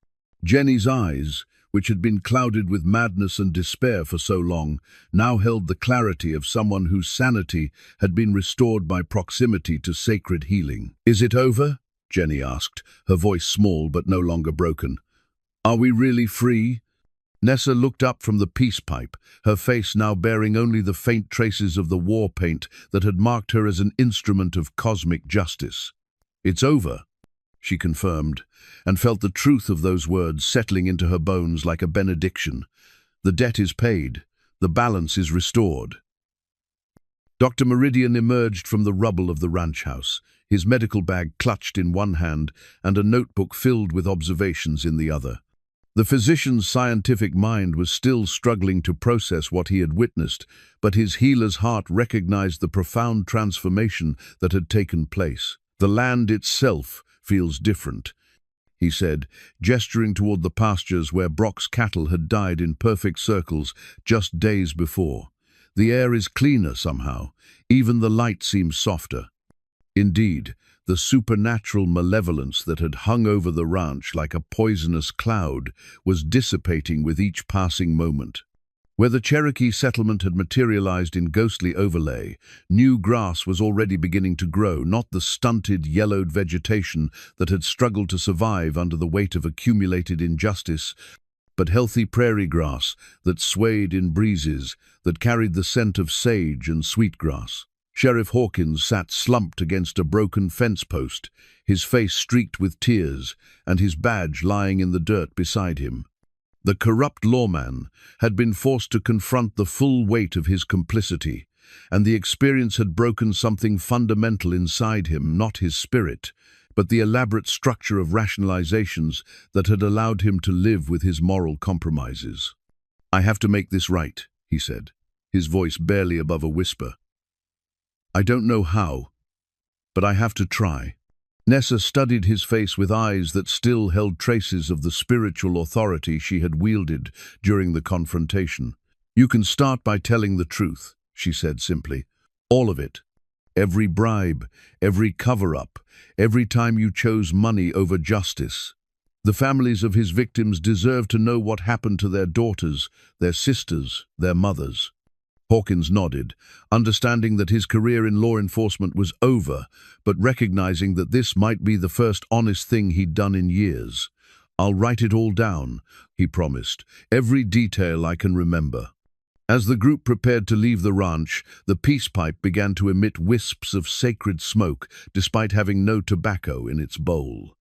Jenny's eyes, which had been clouded with madness and despair for so long, now held the clarity of someone whose sanity had been restored by proximity to sacred healing. "Is it over?" Jenny asked, her voice small but no longer broken. "Are we really free?" Nessa looked up from the peace pipe, her face now bearing only the faint traces of the war paint that had marked her as an instrument of cosmic justice. "It's over," she confirmed, and felt the truth of those words settling into her bones like a benediction. The debt is paid. The balance is restored. Dr. Meridian emerged from the rubble of the ranch house, his medical bag clutched in one hand and a notebook filled with observations in the other. The physician's scientific mind was still struggling to process what he had witnessed, but his healer's heart recognized the profound transformation that had taken place. "The land itself feels different," he said, gesturing toward the pastures where Brock's cattle had died in perfect circles just days before. "The air is cleaner somehow. Even the light seems softer." Indeed, the supernatural malevolence that had hung over the ranch like a poisonous cloud was dissipating with each passing moment. Where the Cherokee settlement had materialized in ghostly overlay, new grass was already beginning to grow, not the stunted, yellowed vegetation that had struggled to survive under the weight of accumulated injustice, but healthy prairie grass that swayed in breezes, that carried the scent of sage and sweetgrass. Sheriff Hawkins sat slumped against a broken fence post, his face streaked with tears, and his badge lying in the dirt beside him. The corrupt lawman had been forced to confront the full weight of his complicity, and the experience had broken something fundamental inside him, not his spirit, but the elaborate structure of rationalizations that had allowed him to live with his moral compromises. "I have to make this right," he said, his voice barely above a whisper. "I don't know how, but I have to try." Nessa studied his face with eyes that still held traces of the spiritual authority she had wielded during the confrontation. "You can start by telling the truth," she said simply. "All of it. Every bribe, every cover-up, every time you chose money over justice. The families of his victims deserve to know what happened to their daughters, their sisters, their mothers." Hawkins nodded, understanding that his career in law enforcement was over, but recognizing that this might be the first honest thing he'd done in years. "I'll write it all down," he promised, "every detail I can remember." As the group prepared to leave the ranch, the peace pipe began to emit wisps of sacred smoke, despite having no tobacco in its bowl.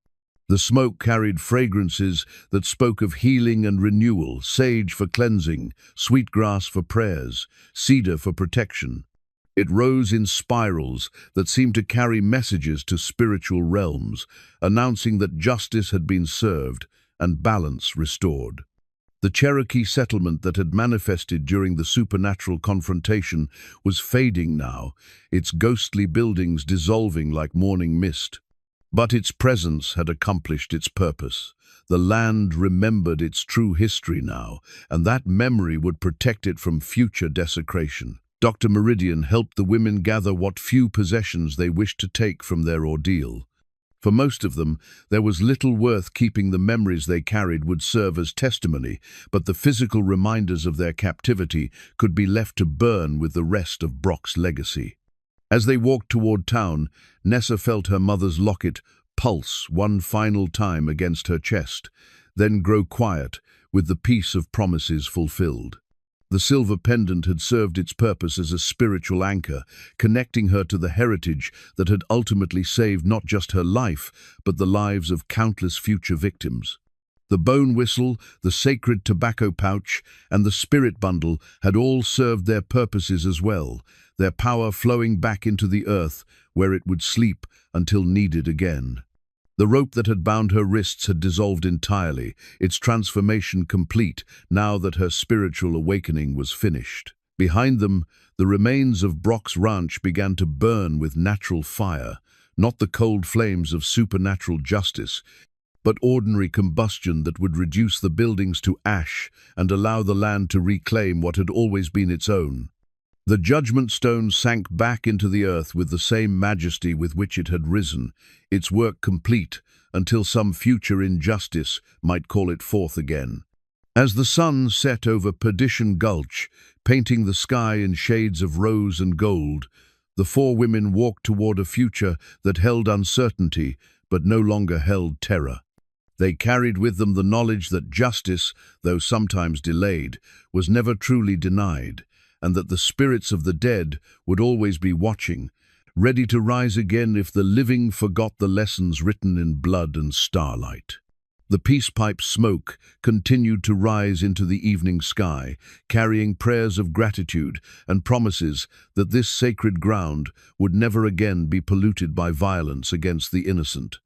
The smoke carried fragrances that spoke of healing and renewal, sage for cleansing, sweetgrass for prayers, cedar for protection. It rose in spirals that seemed to carry messages to spiritual realms, announcing that justice had been served and balance restored. The Cherokee settlement that had manifested during the supernatural confrontation was fading now, its ghostly buildings dissolving like morning mist. But its presence had accomplished its purpose. The land remembered its true history now, and that memory would protect it from future desecration. Dr. Meridian helped the women gather what few possessions they wished to take from their ordeal. For most of them, there was little worth keeping. The memories they carried would serve as testimony, but the physical reminders of their captivity could be left to burn with the rest of Brock's legacy. As they walked toward town, Nessa felt her mother's locket pulse one final time against her chest, then grow quiet with the peace of promises fulfilled. The silver pendant had served its purpose as a spiritual anchor, connecting her to the heritage that had ultimately saved not just her life, but the lives of countless future victims. The bone whistle, the sacred tobacco pouch, and the spirit bundle had all served their purposes as well, their power flowing back into the earth where it would sleep until needed again. The rope that had bound her wrists had dissolved entirely, its transformation complete now that her spiritual awakening was finished. Behind them, the remains of Brock's ranch began to burn with natural fire, not the cold flames of supernatural justice, but ordinary combustion that would reduce the buildings to ash and allow the land to reclaim what had always been its own. The judgment stone sank back into the earth with the same majesty with which it had risen, its work complete until some future injustice might call it forth again. As the sun set over Perdition Gulch, painting the sky in shades of rose and gold, the four women walked toward a future that held uncertainty but no longer held terror. They carried with them the knowledge that justice, though sometimes delayed, was never truly denied, and that the spirits of the dead would always be watching, ready to rise again if the living forgot the lessons written in blood and starlight. The peace pipe smoke continued to rise into the evening sky, carrying prayers of gratitude and promises that this sacred ground would never again be polluted by violence against the innocent.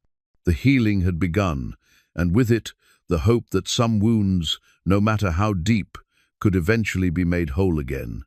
The healing had begun, and with it, the hope that some wounds, no matter how deep, could eventually be made whole again.